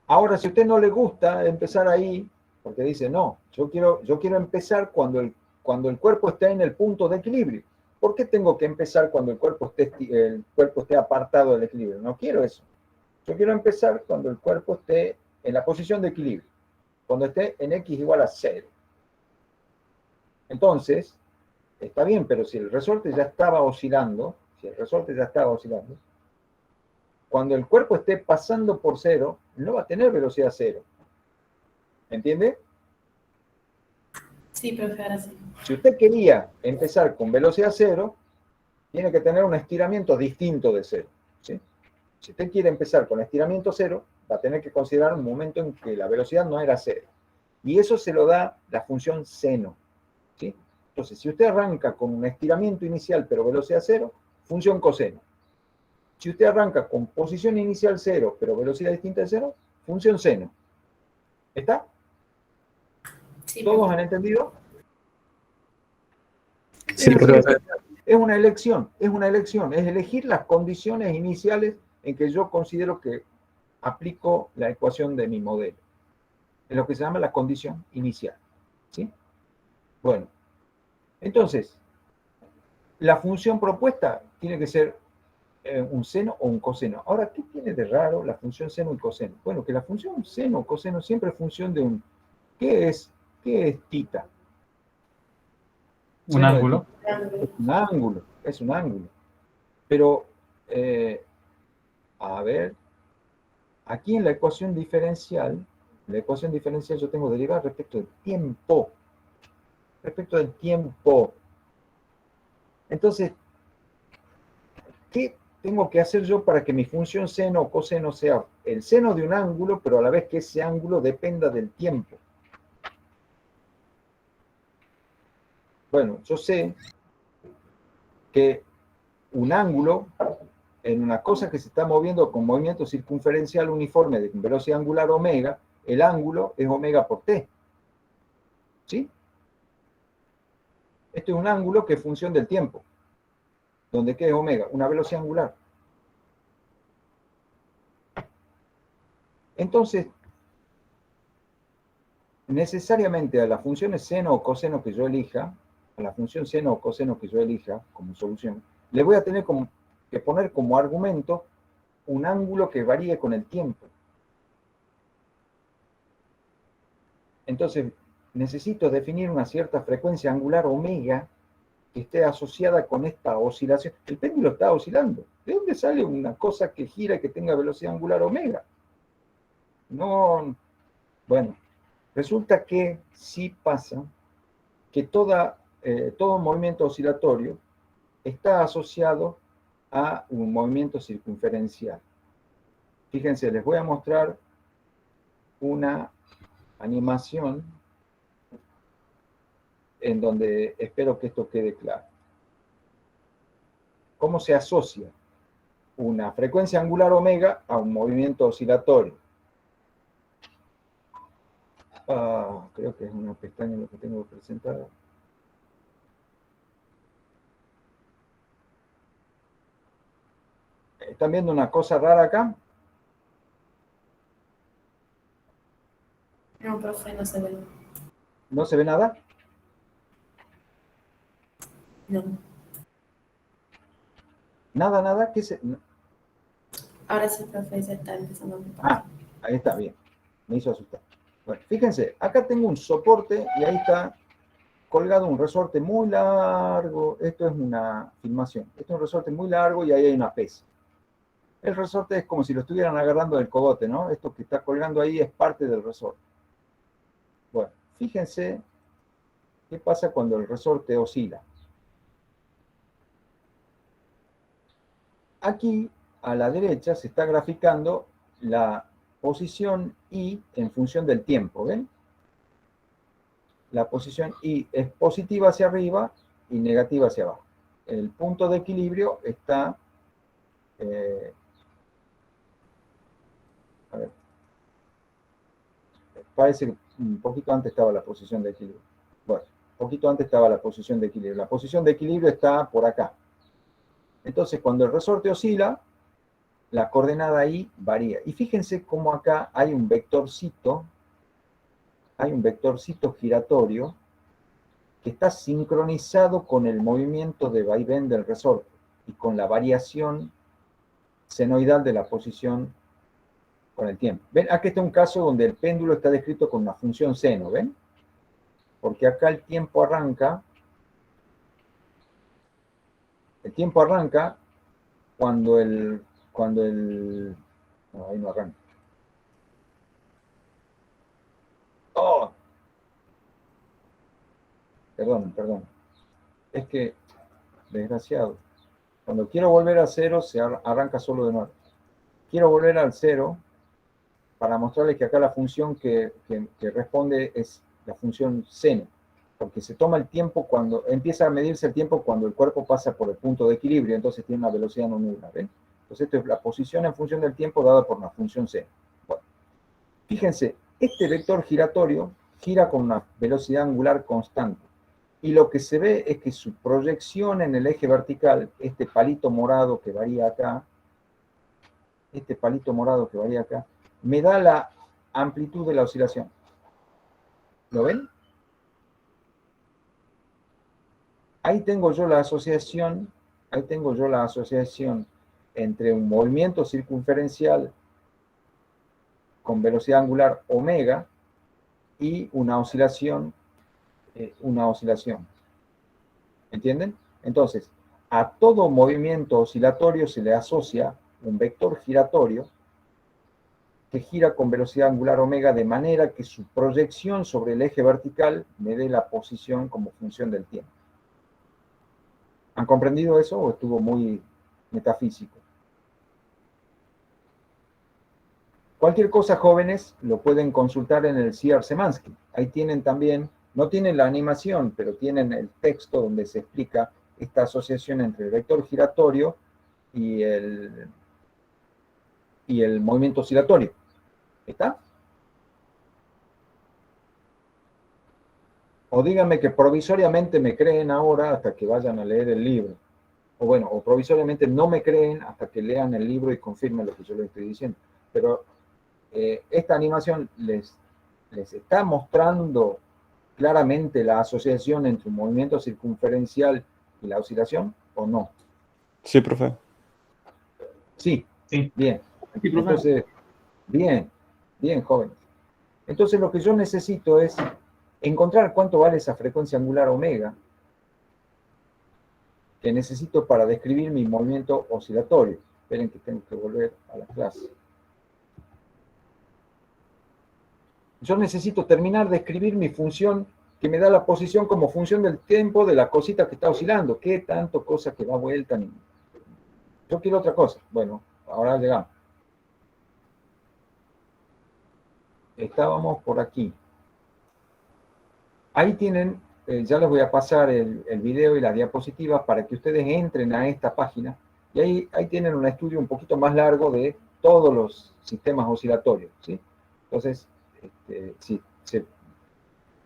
A: Ahora, si a usted no le gusta empezar ahí, porque dice, no, yo quiero empezar cuando el cuerpo esté en el punto de equilibrio. ¿Por qué tengo que empezar cuando el cuerpo esté apartado del equilibrio? No quiero eso. Yo quiero empezar cuando el cuerpo esté en la posición de equilibrio, cuando esté en x igual a 0. Entonces, está bien, pero si el resorte ya estaba oscilando, cuando el cuerpo esté pasando por 0, no va a tener velocidad 0. ¿Entiende?
E: Sí, profe, ahora sí.
A: Si usted quería empezar con velocidad 0, tiene que tener un estiramiento distinto de 0, ¿sí? Si usted quiere empezar con estiramiento 0, va a tener que considerar un momento en que la velocidad no era 0. Y eso se lo da la función seno, ¿sí? Entonces, si usted arranca con un estiramiento inicial pero velocidad 0, función coseno. Si usted arranca con posición inicial 0 pero velocidad distinta de 0, función seno. ¿Está?
E: Sí,
A: ¿Todos
E: profe.
A: han entendido?
B: Sí, profesor.
A: Es una elección, es elegir las condiciones iniciales en que yo considero que aplico la ecuación de mi modelo. Es lo que se llama la condición inicial, ¿sí? Bueno, entonces, la función propuesta tiene que ser un seno o un coseno. Ahora, ¿qué tiene de raro la función seno y coseno? Bueno, que la función seno o coseno siempre es función de un... ¿Qué es tita?
B: Un
A: Seno de
B: ángulo.
A: tita. Es un ángulo. Pero, a ver, aquí en la ecuación diferencial yo tengo derivada respecto del tiempo. Respecto del tiempo. Entonces, tengo que hacer yo para que mi función seno o coseno sea el seno de un ángulo, pero a la vez que ese ángulo dependa del tiempo? Bueno, yo sé que un ángulo en una cosa que se está moviendo con movimiento circunferencial uniforme de velocidad angular omega, el ángulo es omega por t. ¿Sí? Esto es un ángulo que es función del tiempo. ¿Donde qué es omega? Una velocidad angular. Entonces, necesariamente a las funciones seno o coseno que yo elija, a la función seno o coseno que yo elija como solución, le voy a tener que poner como argumento un ángulo que varíe con el tiempo. Entonces, necesito definir una cierta frecuencia angular omega que esté asociada con esta oscilación. El péndulo está oscilando. ¿De dónde sale una cosa que gira y que tenga velocidad angular omega? No, bueno, resulta que sí pasa que todo movimiento oscilatorio está asociado a un movimiento circunferencial. Fíjense, les voy a mostrar una animación en donde espero que esto quede claro. ¿Cómo se asocia una frecuencia angular omega a un movimiento oscilatorio? Creo que es una pestaña lo que tengo que presentar. ¿Están viendo una cosa rara acá?
E: No, profe, no se ve.
A: ¿No se ve nada?
E: No.
A: Nada, nada. ¿Qué se...?
E: Ahora sí, profe, se está empezando a preparar.
A: Ahí está, bien. Me hizo asustar. Bueno, fíjense, acá tengo un soporte y ahí está colgado un resorte muy largo. Esto es una filmación. Esto es un resorte muy largo y ahí hay una pesa. El resorte es como si lo estuvieran agarrando del cogote, ¿no? Esto que está colgando ahí es parte del resorte. Bueno, fíjense qué pasa cuando el resorte oscila. Aquí, a la derecha, se está graficando la posición I en función del tiempo, ¿ven? La posición I es positiva hacia arriba y negativa hacia abajo. El punto de equilibrio está... a ver. Parece que un poquito antes estaba la posición de equilibrio. Bueno, un poquito antes estaba la posición de equilibrio. La posición de equilibrio está por acá. Entonces, cuando el resorte oscila, la coordenada I varía. Y fíjense cómo acá hay un vectorcito giratorio que está sincronizado con el movimiento de vaivén del resorte y con la variación senoidal de la posición con el tiempo. ¿Ven? Aquí está un caso donde el péndulo está descrito con una función seno, ¿ven? Porque acá el tiempo arranca cuando no, ahí no arranca. ¡Oh! Perdón. Es que, desgraciado, cuando quiero volver a cero, se arranca solo de nuevo. Quiero volver al cero para mostrarles que acá la función que responde es la función seno, porque se toma el tiempo cuando, empieza a medirse el tiempo cuando el cuerpo pasa por el punto de equilibrio, entonces tiene una velocidad no nula, ¿ven? Entonces esto es la posición en función del tiempo dada por una función seno. Bueno, fíjense, este vector giratorio gira con una velocidad angular constante. Y lo que se ve es que su proyección en el eje vertical, este palito morado que varía acá, me da la amplitud de la oscilación. ¿Lo ven? Ahí tengo yo la asociación entre un movimiento circunferencial con velocidad angular omega y una oscilación. ¿Entienden? Entonces, a todo movimiento oscilatorio se le asocia un vector giratorio que gira con velocidad angular omega de manera que su proyección sobre el eje vertical me dé la posición como función del tiempo. ¿Han comprendido eso o estuvo muy metafísico? Cualquier cosa, jóvenes, lo pueden consultar en el CR-Semansky. Ahí tienen también, no tienen la animación, pero tienen el texto donde se explica esta asociación entre el vector giratorio y el movimiento oscilatorio. ¿Está? O díganme que provisoriamente me creen ahora hasta que vayan a leer el libro. O bueno, o provisoriamente no me creen hasta que lean el libro y confirmen lo que yo les estoy diciendo. Pero esta animación les está mostrando claramente la asociación entre un movimiento circunferencial y la oscilación, ¿o no?
F: Sí, profe.
A: Sí,
B: Sí.
A: bien.
G: Sí, profe.
A: Entonces, bien, jóvenes. Entonces lo que yo necesito es encontrar cuánto vale esa frecuencia angular omega que necesito para describir mi movimiento oscilatorio. Esperen que tengo que volver a la clase. Yo necesito terminar de escribir mi función que me da la posición como función del tiempo de la cosita que está oscilando. ¿Qué tanto cosa que da vuelta? Yo quiero otra cosa. Bueno, ahora llegamos. Estábamos por aquí. Ahí tienen, ya les voy a pasar el video y las diapositivas para que ustedes entren a esta página. Y ahí tienen un estudio un poquito más largo de todos los sistemas oscilatorios, ¿sí? Entonces, sí,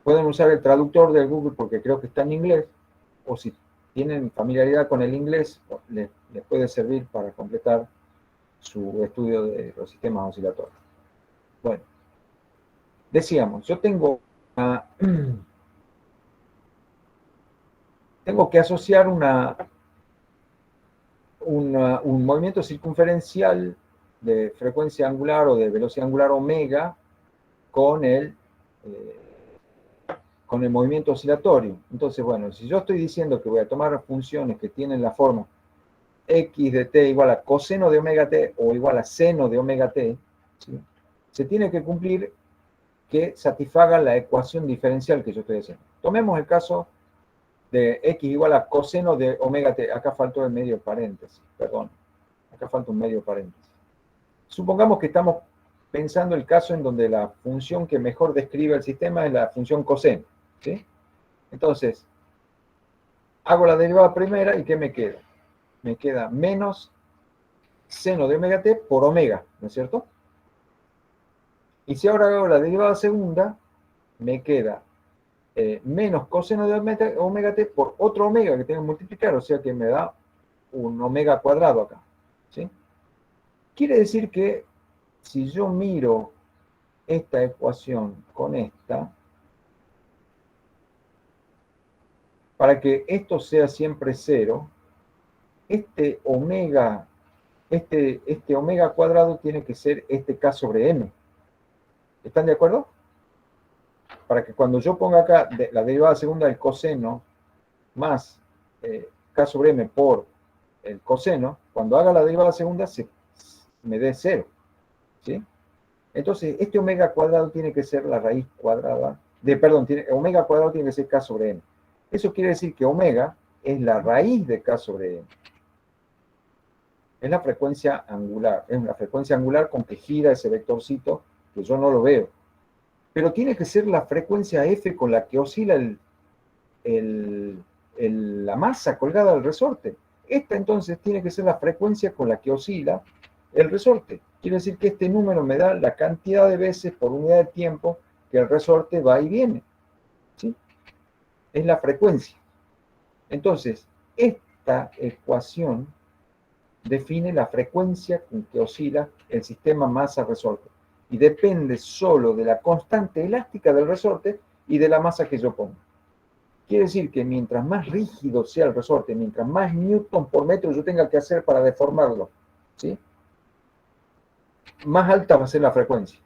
A: pueden usar el traductor de Google porque creo que está en inglés, o si tienen familiaridad con el inglés, les puede servir para completar su estudio de los sistemas oscilatorios. Bueno, decíamos, yo tengo que asociar un movimiento circunferencial de frecuencia angular o de velocidad angular omega con el movimiento oscilatorio. Entonces, bueno, si yo estoy diciendo que voy a tomar funciones que tienen la forma x de t igual a coseno de omega t o igual a seno de omega t, ¿sí? Se tiene que cumplir que satisfaga la ecuación diferencial que yo estoy haciendo. Tomemos el caso de x igual a coseno de omega t. Acá faltó el medio paréntesis, perdón. Acá falta un medio paréntesis. Supongamos que estamos pensando el caso en donde la función que mejor describe el sistema es la función coseno, ¿sí? Entonces, hago la derivada primera y ¿qué me queda? Me queda menos seno de omega t por omega, ¿no es cierto? Y si ahora hago la derivada segunda, me queda menos coseno de omega t por otro omega que tengo que multiplicar, o sea que me da un omega cuadrado acá, ¿sí? Quiere decir que si yo miro esta ecuación con esta, para que esto sea siempre cero, este omega cuadrado tiene que ser este k sobre m. ¿Están de acuerdo? Para que cuando yo ponga acá la derivada segunda del coseno más k sobre m por el coseno, cuando haga la derivada segunda me dé cero, ¿sí? Entonces, este omega cuadrado tiene que ser la raíz cuadrada, omega cuadrado tiene que ser k sobre m. Eso quiere decir que omega es la raíz de k sobre m. Es la frecuencia angular, es una frecuencia angular con que gira ese vectorcito, que yo no lo veo. Pero tiene que ser la frecuencia f con la que oscila la masa colgada del resorte. Esta entonces tiene que ser la frecuencia con la que oscila el resorte. Quiere decir que este número me da la cantidad de veces por unidad de tiempo que el resorte va y viene, ¿sí? Es la frecuencia. Entonces, esta ecuación define la frecuencia con que oscila el sistema masa-resorte. Y depende solo de la constante elástica del resorte y de la masa que yo ponga. Quiere decir que mientras más rígido sea el resorte, mientras más newton por metro yo tenga que hacer para deformarlo, ¿sí?, más alta va a ser la frecuencia.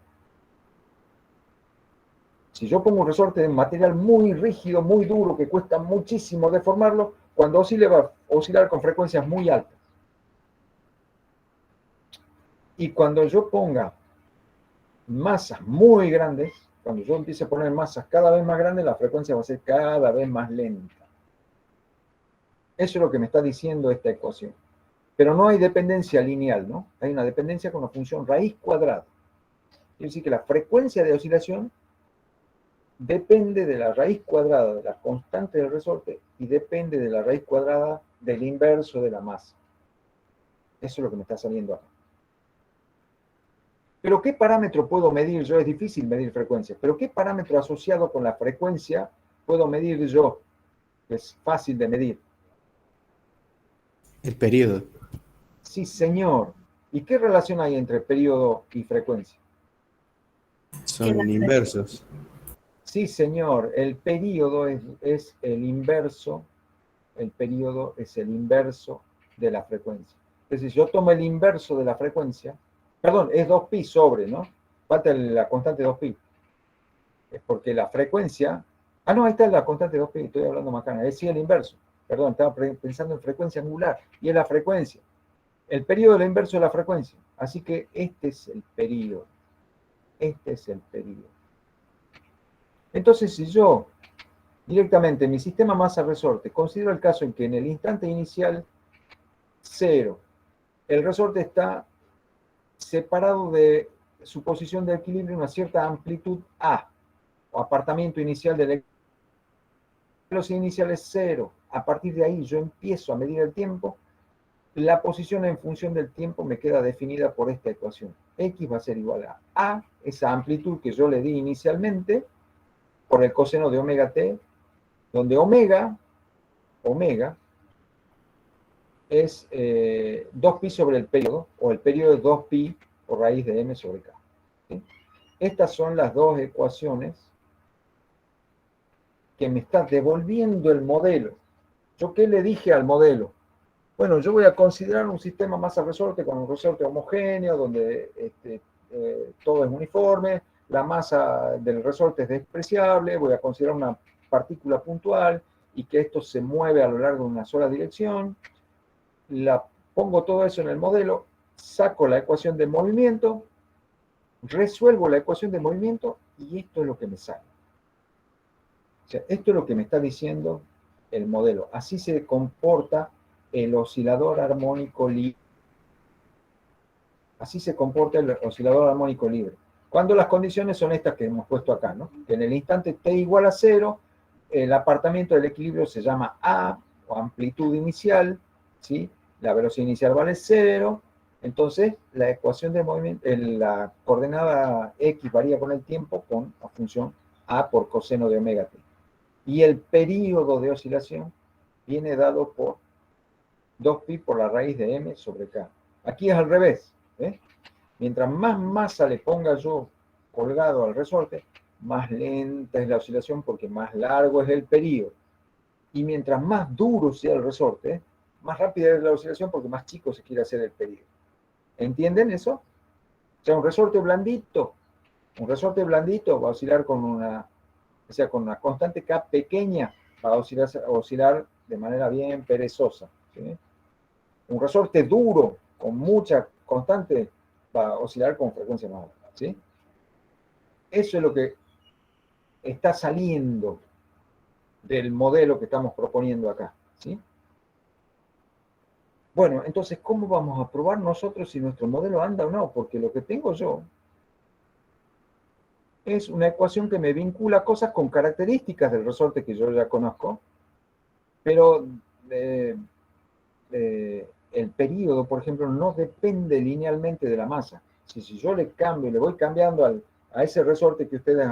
A: Si yo pongo un resorte de material muy rígido, muy duro, que cuesta muchísimo deformarlo, cuando oscile va a oscilar con frecuencias muy altas. Y cuando yo ponga masas muy grandes, cuando yo empiece a poner masas cada vez más grandes, la frecuencia va a ser cada vez más lenta. Eso es lo que me está diciendo esta ecuación. Pero no hay dependencia lineal, ¿no? Hay una dependencia con la función raíz cuadrada. Quiere decir que la frecuencia de oscilación depende de la raíz cuadrada de la constante del resorte y depende de la raíz cuadrada del inverso de la masa. Eso es lo que me está saliendo acá. Pero ¿qué parámetro puedo medir yo? Es difícil medir frecuencia, pero ¿qué parámetro asociado con la frecuencia puedo medir yo? Es fácil de medir.
C: El periodo.
A: Sí, señor. ¿Y qué relación hay entre periodo y frecuencia?
C: Son inversos.
A: Sí, señor. El periodo es el inverso. El periodo es el inverso de la frecuencia. Es decir, yo tomo el inverso de la frecuencia. Perdón, es 2pi sobre, ¿no? Falta la constante 2pi. Es porque la frecuencia... Ah, no, ahí está la constante 2pi. Estoy hablando macana. Es sí el inverso. Perdón, estaba pensando en frecuencia angular. Y es la frecuencia. El periodo es el inverso de la frecuencia. Así que este es el periodo. Este es el periodo. Entonces, si yo directamente en mi sistema masa-resorte considero el caso en que en el instante inicial 0, el resorte está separado de su posición de equilibrio en una cierta amplitud A, o apartamiento inicial del equilibrio. La velocidad inicial es 0. A partir de ahí yo empiezo a medir el tiempo. La posición en función del tiempo me queda definida por esta ecuación. X va a ser igual a esa amplitud que yo le di inicialmente, por el coseno de omega t, donde omega es 2pi sobre el periodo, o el periodo es 2pi por raíz de m sobre k. ¿Sí? Estas son las dos ecuaciones que me está devolviendo el modelo. ¿Yo qué le dije al modelo? Bueno, yo voy a considerar un sistema masa-resorte con un resorte homogéneo, donde todo es uniforme, la masa del resorte es despreciable, voy a considerar una partícula puntual y que esto se mueve a lo largo de una sola dirección. Pongo todo eso en el modelo, saco la ecuación de movimiento, resuelvo la ecuación de movimiento y esto es lo que me sale. O sea, esto es lo que me está diciendo el modelo. Así se comporta el oscilador armónico libre. Así se comporta el oscilador armónico libre. Cuando las condiciones son estas que hemos puesto acá, ¿no? Que en el instante t igual a 0, el apartamiento del equilibrio se llama A, o amplitud inicial, ¿sí? La velocidad inicial vale 0, entonces la ecuación de movimiento, la coordenada x varía con el tiempo con la función A por coseno de omega t. Y el periodo de oscilación viene dado por 2pi por la raíz de m sobre k. Aquí es al revés, ¿eh? Mientras más masa le ponga yo colgado al resorte, más lenta es la oscilación porque más largo es el periodo. Y mientras más duro sea el resorte, más rápida es la oscilación porque más chico se quiere hacer el periodo. ¿Entienden eso? O sea, un resorte blandito va a oscilar con una constante K pequeña, va a oscilar de manera bien perezosa, ¿sí? Un resorte duro, con mucha constante, va a oscilar con frecuencia más alta, ¿sí? Eso es lo que está saliendo del modelo que estamos proponiendo acá, ¿sí? Bueno, entonces, ¿cómo vamos a probar nosotros si nuestro modelo anda o no? Porque lo que tengo yo es una ecuación que me vincula cosas con características del resorte que yo ya conozco, pero el periodo, por ejemplo, no depende linealmente de la masa. Si yo le cambio, le voy cambiando a ese resorte que ustedes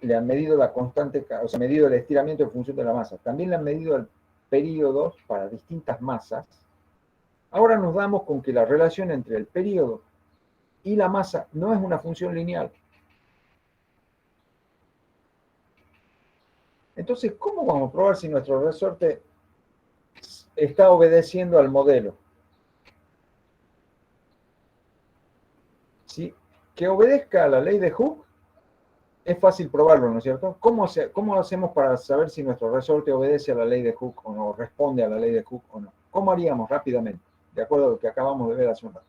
A: le han medido la constante, o sea, medido el estiramiento en función de la masa, también le han medido el periodo para distintas masas. Ahora nos damos con que la relación entre el periodo y la masa no es una función lineal. Entonces, ¿cómo vamos a probar si nuestro resorte está obedeciendo al modelo? ¿Sí? Que obedezca a la ley de Hooke es fácil probarlo, ¿no es cierto? ¿Cómo hacemos para saber si nuestro resorte obedece a la ley de Hooke o no, responde a la ley de Hooke o no? ¿Cómo haríamos rápidamente? De acuerdo a lo que acabamos de ver hace un rato.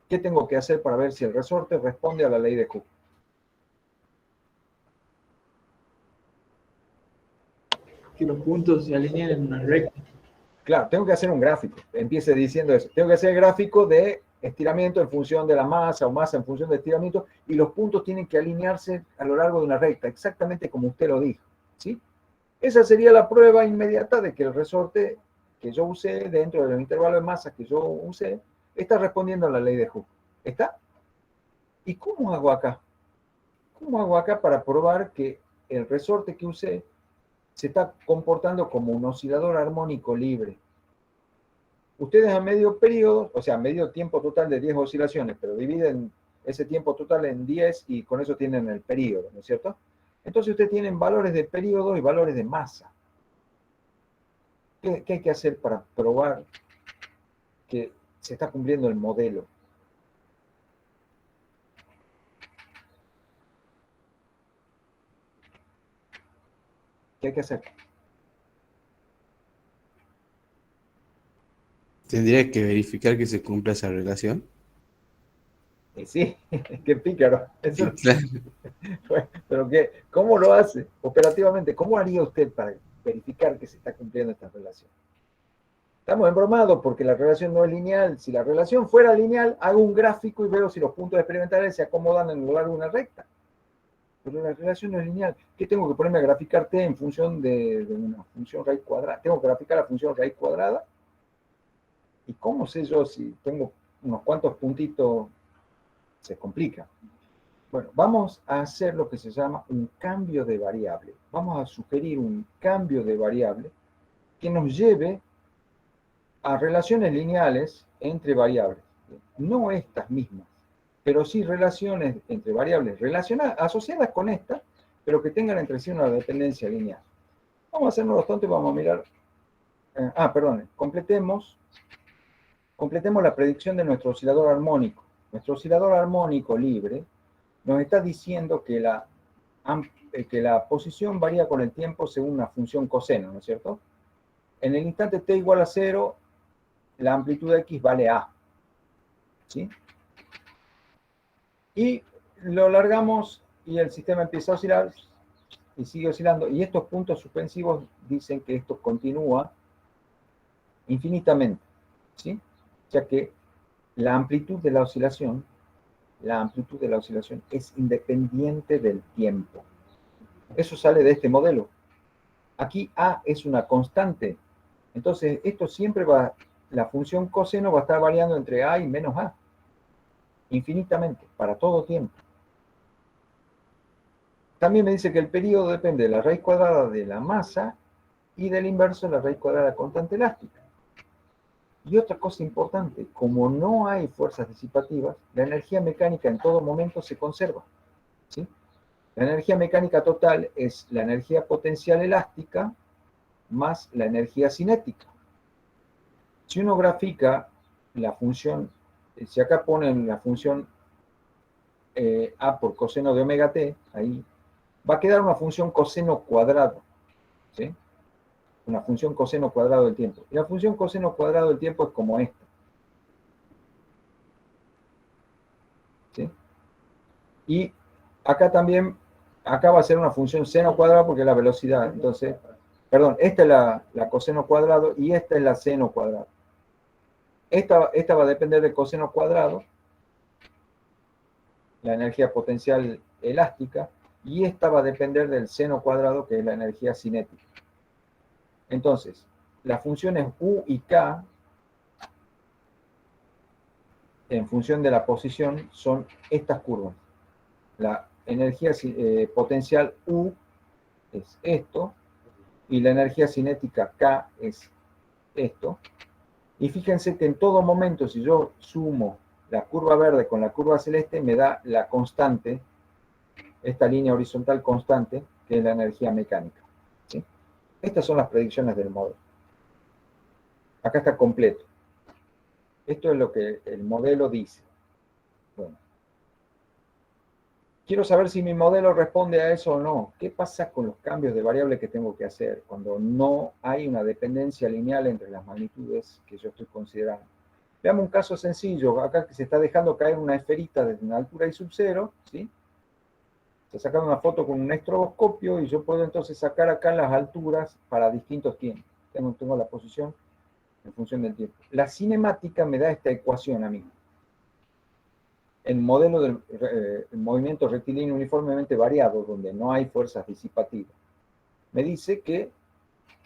A: ¿Qué tengo que hacer para ver si el resorte responde a la ley de Hooke?
G: Que los puntos se alineen en una recta.
A: Claro, tengo que hacer un gráfico. Empiece diciendo eso. Tengo que hacer el gráfico de estiramiento en función de la masa o masa en función de estiramiento, y los puntos tienen que alinearse a lo largo de una recta, exactamente como usted lo dijo, ¿sí? Esa sería la prueba inmediata de que el resorte que yo usé dentro del intervalo de masa que yo usé está respondiendo a la ley de Hooke. ¿Está? ¿Y cómo hago acá? ¿Cómo hago acá para probar que el resorte que usé se está comportando como un oscilador armónico libre? Ustedes a medio periodo, o sea, medio tiempo total de 10 oscilaciones, pero dividen ese tiempo total en 10 y con eso tienen el periodo, ¿no es cierto? Entonces ustedes tienen valores de periodo y valores de masa. ¿Qué hay que hacer para probar que se está cumpliendo el modelo? ¿Qué hay que hacer?
C: ¿Tendría que verificar que se cumpla esa relación?
A: Sí, qué pícaro. Eso,
C: Claro.
A: pero ¿cómo lo hace operativamente? ¿Cómo haría usted para verificar que se está cumpliendo esta relación? Estamos embromados porque la relación no es lineal. Si la relación fuera lineal, hago un gráfico y veo si los puntos experimentales se acomodan en lo largo de una recta. Pero la relación no es lineal. ¿Qué tengo que ponerme a graficar t en función de una función raíz cuadrada? ¿Tengo que graficar la función raíz cuadrada? ¿Y cómo sé yo si tengo unos cuantos puntitos? Se complica. Bueno, vamos a hacer lo que se llama un cambio de variable. Vamos a sugerir un cambio de variable que nos lleve a relaciones lineales entre variables. No estas mismas, pero sí relaciones entre variables relacionadas, asociadas con esta, pero que tengan entre sí una dependencia lineal. Vamos a hacernos los tontos y vamos a mirar. Perdón, completemos la predicción de nuestro oscilador armónico. Nuestro oscilador armónico libre nos está diciendo que la posición varía con el tiempo según una función coseno, ¿no es cierto? En el instante t igual a 0, la amplitud de x vale a. ¿Sí? Y lo largamos y el sistema empieza a oscilar y sigue oscilando. Y estos puntos suspensivos dicen que esto continúa infinitamente. ¿Sí? O sea que la amplitud de la oscilación es independiente del tiempo. Eso sale de este modelo. Aquí A es una constante. Entonces, esto siempre la función coseno va a estar variando entre A y menos A. Infinitamente, para todo tiempo. También me dice que el periodo depende de la raíz cuadrada de la masa y del inverso de la raíz cuadrada de la constante elástica. Y otra cosa importante, como no hay fuerzas disipativas, la energía mecánica en todo momento se conserva. ¿Sí? La energía mecánica total es la energía potencial elástica más la energía cinética. Si uno grafica la función, si acá ponen la función A por coseno de omega t, ahí, va a quedar una función coseno cuadrado. ¿Sí? Una función coseno cuadrado del tiempo. Y la función coseno cuadrado del tiempo es como esta. ¿Sí? Y acá también, acá va a ser una función seno cuadrado porque es la velocidad. Entonces, perdón, esta es la coseno cuadrado y esta es la seno cuadrado. Esta va a depender del coseno cuadrado, la energía potencial elástica, y esta va a depender del seno cuadrado, que es la energía cinética. Entonces, las funciones U y K, en función de la posición, son estas curvas. La energía potencial U es esto, y la energía cinética K es esto. Y fíjense que en todo momento, si yo sumo la curva verde con la curva celeste, me da la constante, esta línea horizontal constante, que es la energía mecánica. ¿Sí? Estas son las predicciones del modelo. Acá está completo. Esto es lo que el modelo dice. Bueno. Quiero saber si mi modelo responde a eso o no. ¿Qué pasa con los cambios de variable que tengo que hacer cuando no hay una dependencia lineal entre las magnitudes que yo estoy considerando? Veamos un caso sencillo. Acá que se está dejando caer una esferita desde una altura I sub 0, ¿sí? Se saca una foto con un estroboscopio y yo puedo entonces sacar acá las alturas para distintos tiempos. Tengo la posición en función del tiempo. La cinemática me da esta ecuación a mí. el modelo del movimiento rectilíneo uniformemente variado, donde no hay fuerzas disipativas, me dice que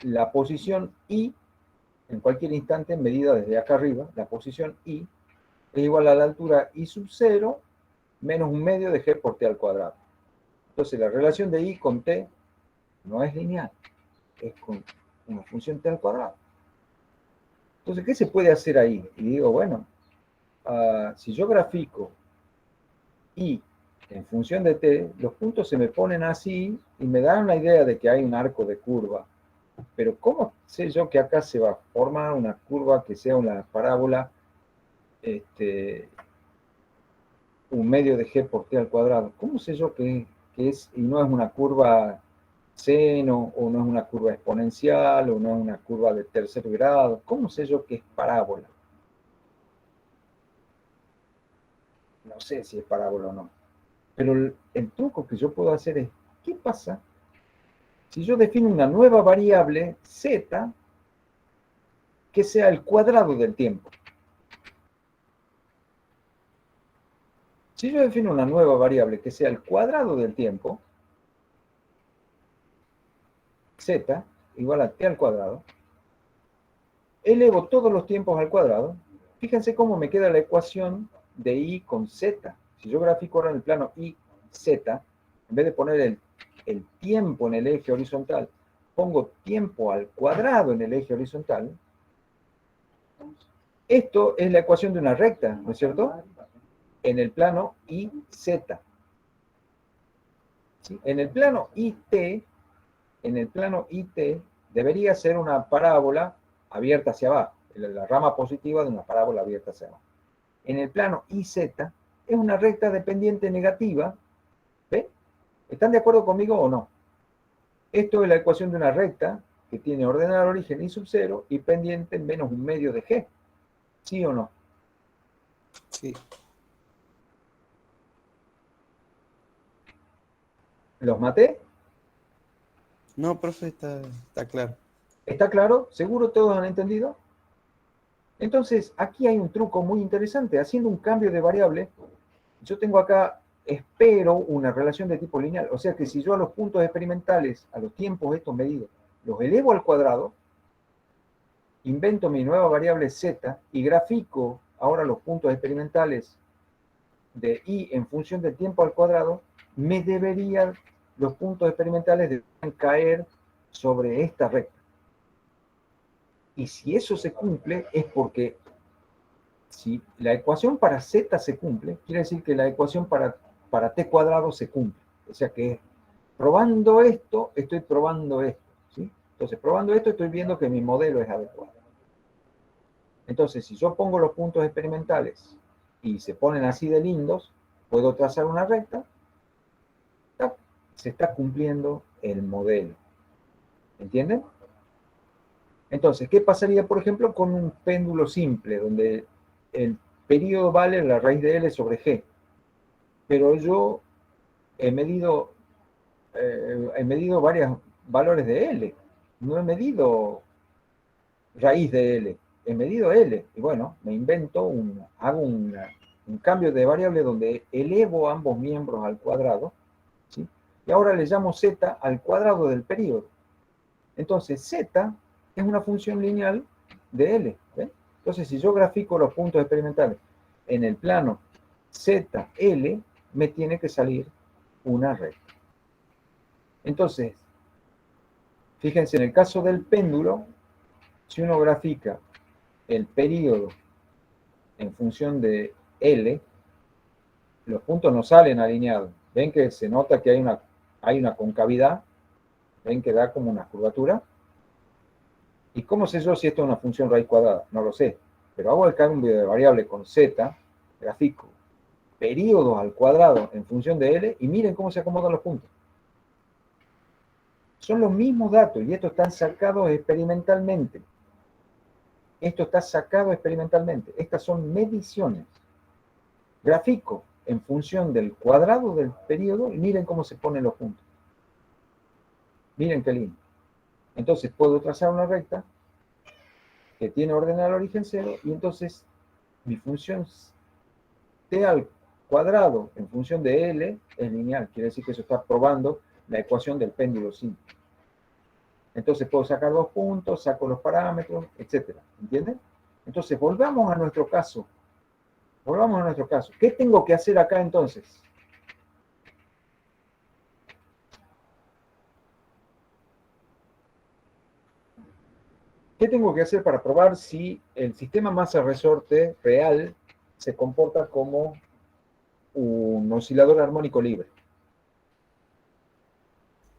A: la posición I, en cualquier instante, medida desde acá arriba, la posición I es igual a la altura I sub 0 menos un medio de G por T al cuadrado. Entonces, la relación de I con T no es lineal, es con una función T al cuadrado. Entonces, ¿qué se puede hacer ahí? Y digo, bueno, si yo grafico I en función de T, los puntos se me ponen así y me dan la idea de que hay un arco de curva. Pero ¿cómo sé yo que acá se va a formar una curva que sea una parábola, un medio de G por T al cuadrado? ¿Cómo sé yo que es, y no es una curva seno, o no es una curva exponencial, o no es una curva de tercer grado? ¿Cómo sé yo que es parábola? No sé si es parábola o no. Pero el truco que yo puedo hacer es, ¿qué pasa si yo defino una nueva variable z que sea el cuadrado del tiempo? Si yo defino una nueva variable que sea el cuadrado del tiempo, z igual a t al cuadrado, elevo todos los tiempos al cuadrado, fíjense cómo me queda la ecuación de i con z. Si yo grafico ahora en el plano i, z, en vez de poner el tiempo en el eje horizontal, pongo tiempo al cuadrado en el eje horizontal. Esto es la ecuación de una recta, ¿no es cierto? En el plano IZ. ¿Sí? En el plano IT debería ser una parábola abierta hacia abajo, la rama positiva de una parábola abierta hacia abajo. En el plano IZ es una recta de pendiente negativa. ¿Ve? ¿Están de acuerdo conmigo o no? Esto es la ecuación de una recta que tiene ordenada al origen I sub 0 y pendiente menos un medio de G. ¿Sí o no?
C: Sí.
A: ¿Los maté?
C: No, profe, está claro.
A: ¿Está claro? ¿Seguro todos han entendido? Entonces, aquí hay un truco muy interesante. Haciendo un cambio de variable, yo tengo acá, espero una relación de tipo lineal. O sea que si yo a los puntos experimentales, a los tiempos estos medidos, los elevo al cuadrado, invento mi nueva variable z y grafico ahora los puntos experimentales de i en función del tiempo al cuadrado, los puntos experimentales deberían caer sobre esta recta. Y si eso se cumple, es porque si la ecuación para z se cumple, quiere decir que la ecuación para t cuadrado se cumple. O sea que probando esto, estoy probando esto. ¿Sí? Entonces, probando esto, estoy viendo que mi modelo es adecuado. Entonces, si yo pongo los puntos experimentales y se ponen así de lindos, puedo trazar una recta, ¡tac! Se está cumpliendo el modelo. ¿Entienden? Entonces, ¿qué pasaría, por ejemplo, con un péndulo simple, donde el periodo vale la raíz de L sobre G? Pero yo he medido varios valores de L. No he medido raíz de L. He medido L. Y bueno, me invento, hago un cambio de variable donde elevo ambos miembros al cuadrado, ¿sí? Y ahora le llamo z al cuadrado del periodo. Entonces, z es una función lineal de L. ¿Ven? Entonces, si yo grafico los puntos experimentales en el plano ZL, me tiene que salir una recta. Entonces, fíjense, en el caso del péndulo, si uno grafica el periodo en función de L, los puntos no salen alineados. ¿Ven que se nota que hay una concavidad? ¿Ven que da como una curvatura? ¿Y cómo sé yo si esto es una función raíz cuadrada? No lo sé. Pero hago el cambio de variable con z, grafico periodos al cuadrado en función de L, y miren cómo se acomodan los puntos. Son los mismos datos, y esto está sacado experimentalmente. Esto está sacado experimentalmente. Estas son mediciones. Grafico en función del cuadrado del periodo, y miren cómo se ponen los puntos. Miren qué lindo. Entonces puedo trazar una recta que tiene ordenada al origen 0, y entonces mi función t cuadrado en función de L es lineal. Quiere decir que eso está probando la ecuación del péndulo simple. Entonces puedo sacar 2 puntos, saco los parámetros, etc. ¿Entienden? Entonces volvamos a nuestro caso. Volvamos a nuestro caso. ¿Qué tengo que hacer acá entonces? ¿Qué tengo que hacer para probar si el sistema masa-resorte real se comporta como un oscilador armónico libre?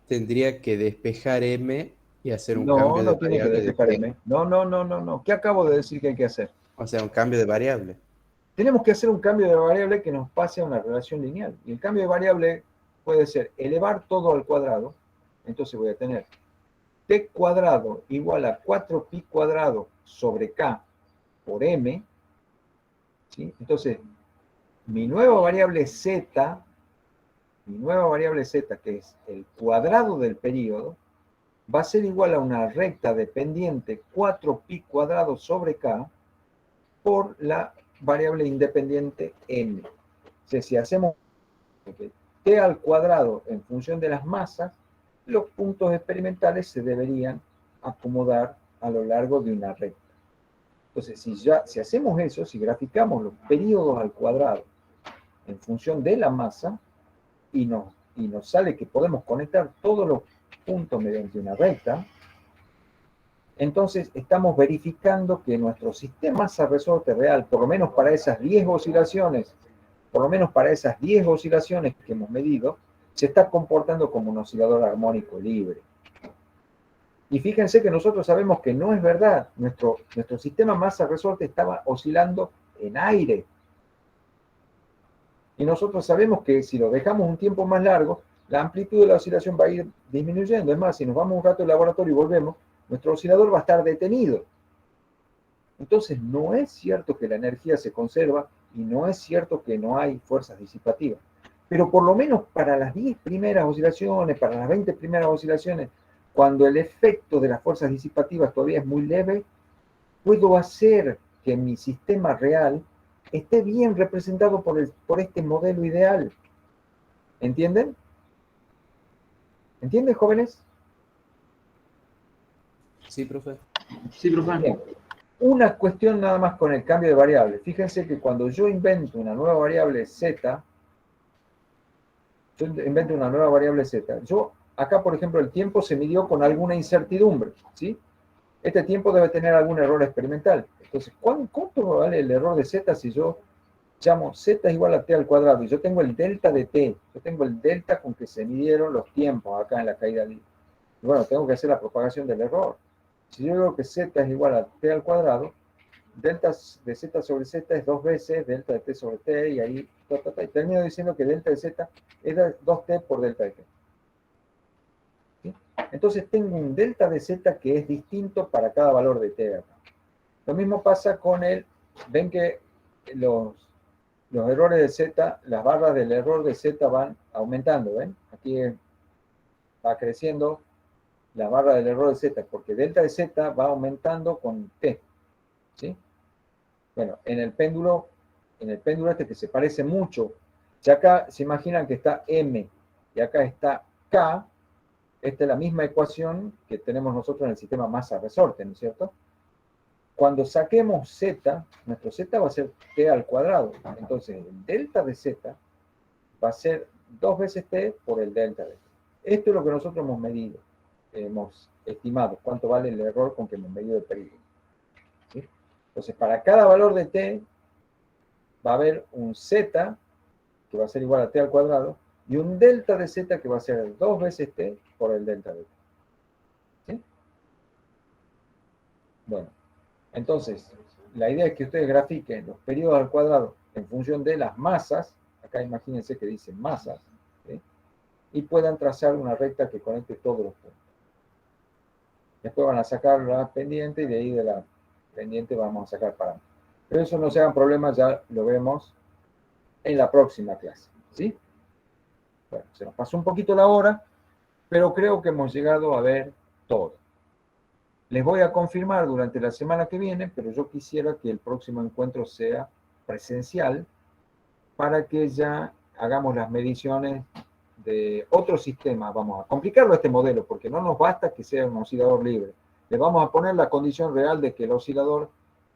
C: Tendría que despejar M y hacer un
A: No,
C: cambio de
A: no tiene que
C: variable de
A: despejar
C: T.
A: M. No. ¿Qué acabo de decir que hay que hacer?
C: O sea, un cambio de variable.
A: Tenemos que hacer un cambio de variable que nos pase a una relación lineal. Y el cambio de variable puede ser elevar todo al cuadrado. Entonces voy a tener t cuadrado igual a 4pi cuadrado sobre k por m. ¿Sí? Entonces, mi nueva variable z, que es el cuadrado del período, va a ser igual a una recta dependiente 4pi cuadrado sobre k por la variable independiente m. O sea, si hacemos t al cuadrado en función de las masas, los puntos experimentales se deberían acomodar a lo largo de una recta. Entonces, si hacemos eso, si graficamos los períodos al cuadrado en función de la masa, y nos sale que podemos conectar todos los puntos mediante una recta, entonces estamos verificando que nuestro sistema masa-resorte real, por lo menos para esas 10 oscilaciones, que hemos medido, se está comportando como un oscilador armónico libre. Y fíjense que nosotros sabemos que no es verdad. Nuestro sistema masa-resorte estaba oscilando en aire. Y nosotros sabemos que si lo dejamos un tiempo más largo, la amplitud de la oscilación va a ir disminuyendo. Es más, si nos vamos un rato al laboratorio y volvemos, nuestro oscilador va a estar detenido. Entonces, no es cierto que la energía se conserva y no es cierto que no hay fuerzas disipativas. Pero por lo menos para las 10 primeras oscilaciones, para las 20 primeras oscilaciones, cuando el efecto de las fuerzas disipativas todavía es muy leve, puedo hacer que mi sistema real esté bien representado por este modelo ideal. ¿Entienden? ¿Entienden, jóvenes?
C: Sí, profe.
G: Sí, profe.
A: Bien. Una cuestión nada más con el cambio de variable. Fíjense que cuando yo invento una nueva variable z, acá, por ejemplo, el tiempo se midió con alguna incertidumbre, ¿sí? Este tiempo debe tener algún error experimental. Entonces, ¿cuánto vale el error de z si yo llamo z es igual a t al cuadrado? Y yo tengo el delta de t, yo tengo el delta con que se midieron los tiempos acá en la caída libre. Y bueno, tengo que hacer la propagación del error. Si yo digo que z es igual a t al cuadrado, delta de z sobre z es 2 veces delta de t sobre t, y ahí y termino diciendo que delta de z es 2t por delta de t. ¿Sí? Entonces tengo un delta de z que es distinto para cada valor de t acá. Lo mismo pasa con ven que los errores de z, las barras del error de z van aumentando, ¿ven? Aquí va creciendo la barra del error de z, porque delta de z va aumentando con t, ¿sí? Bueno, en el péndulo este que se parece mucho, si acá se imaginan que está m y acá está k, esta es la misma ecuación que tenemos nosotros en el sistema masa-resorte, ¿no es cierto? Cuando saquemos z, nuestro z va a ser t al cuadrado. Entonces, el delta de z va a ser 2 veces t por el delta de t. Esto es lo que nosotros hemos medido, hemos estimado cuánto vale el error con que hemos medido el período. ¿Sí? Entonces, para cada valor de t, va a haber un z que va a ser igual a t al cuadrado y un delta de z que va a ser 2 veces t por el delta de t. ¿Sí? Bueno, entonces, la idea es que ustedes grafiquen los periodos al cuadrado en función de las masas, acá imagínense que dicen masas, ¿sí? Y puedan trazar una recta que conecte todos los puntos. Después van a sacar la pendiente y de ahí de la pendiente vamos a sacar parámetros. Pero eso no se hagan problemas, ya lo vemos en la próxima clase, ¿sí? Bueno, se nos pasó un poquito la hora, pero creo que hemos llegado a ver todo. Les voy a confirmar durante la semana que viene, pero yo quisiera que el próximo encuentro sea presencial, para que ya hagamos las mediciones de otro sistema. Vamos a complicarlo este modelo, porque no nos basta que sea un oscilador libre. Le vamos a poner la condición real de que el oscilador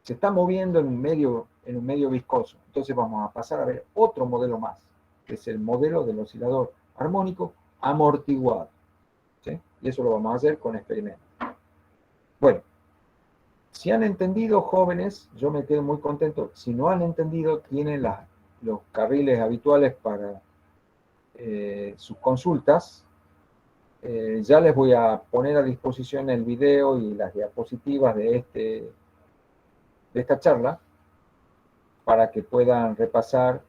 A: se está moviendo en un medio viscoso. Entonces vamos a pasar a ver otro modelo más, que es el modelo del oscilador armónico amortiguado. ¿Sí? Y eso lo vamos a hacer con experimentos. Bueno, si han entendido, jóvenes, yo me quedo muy contento. Si no han entendido, tienen los carriles habituales para sus consultas. Ya les voy a poner a disposición el video y las diapositivas de esta charla para que puedan repasar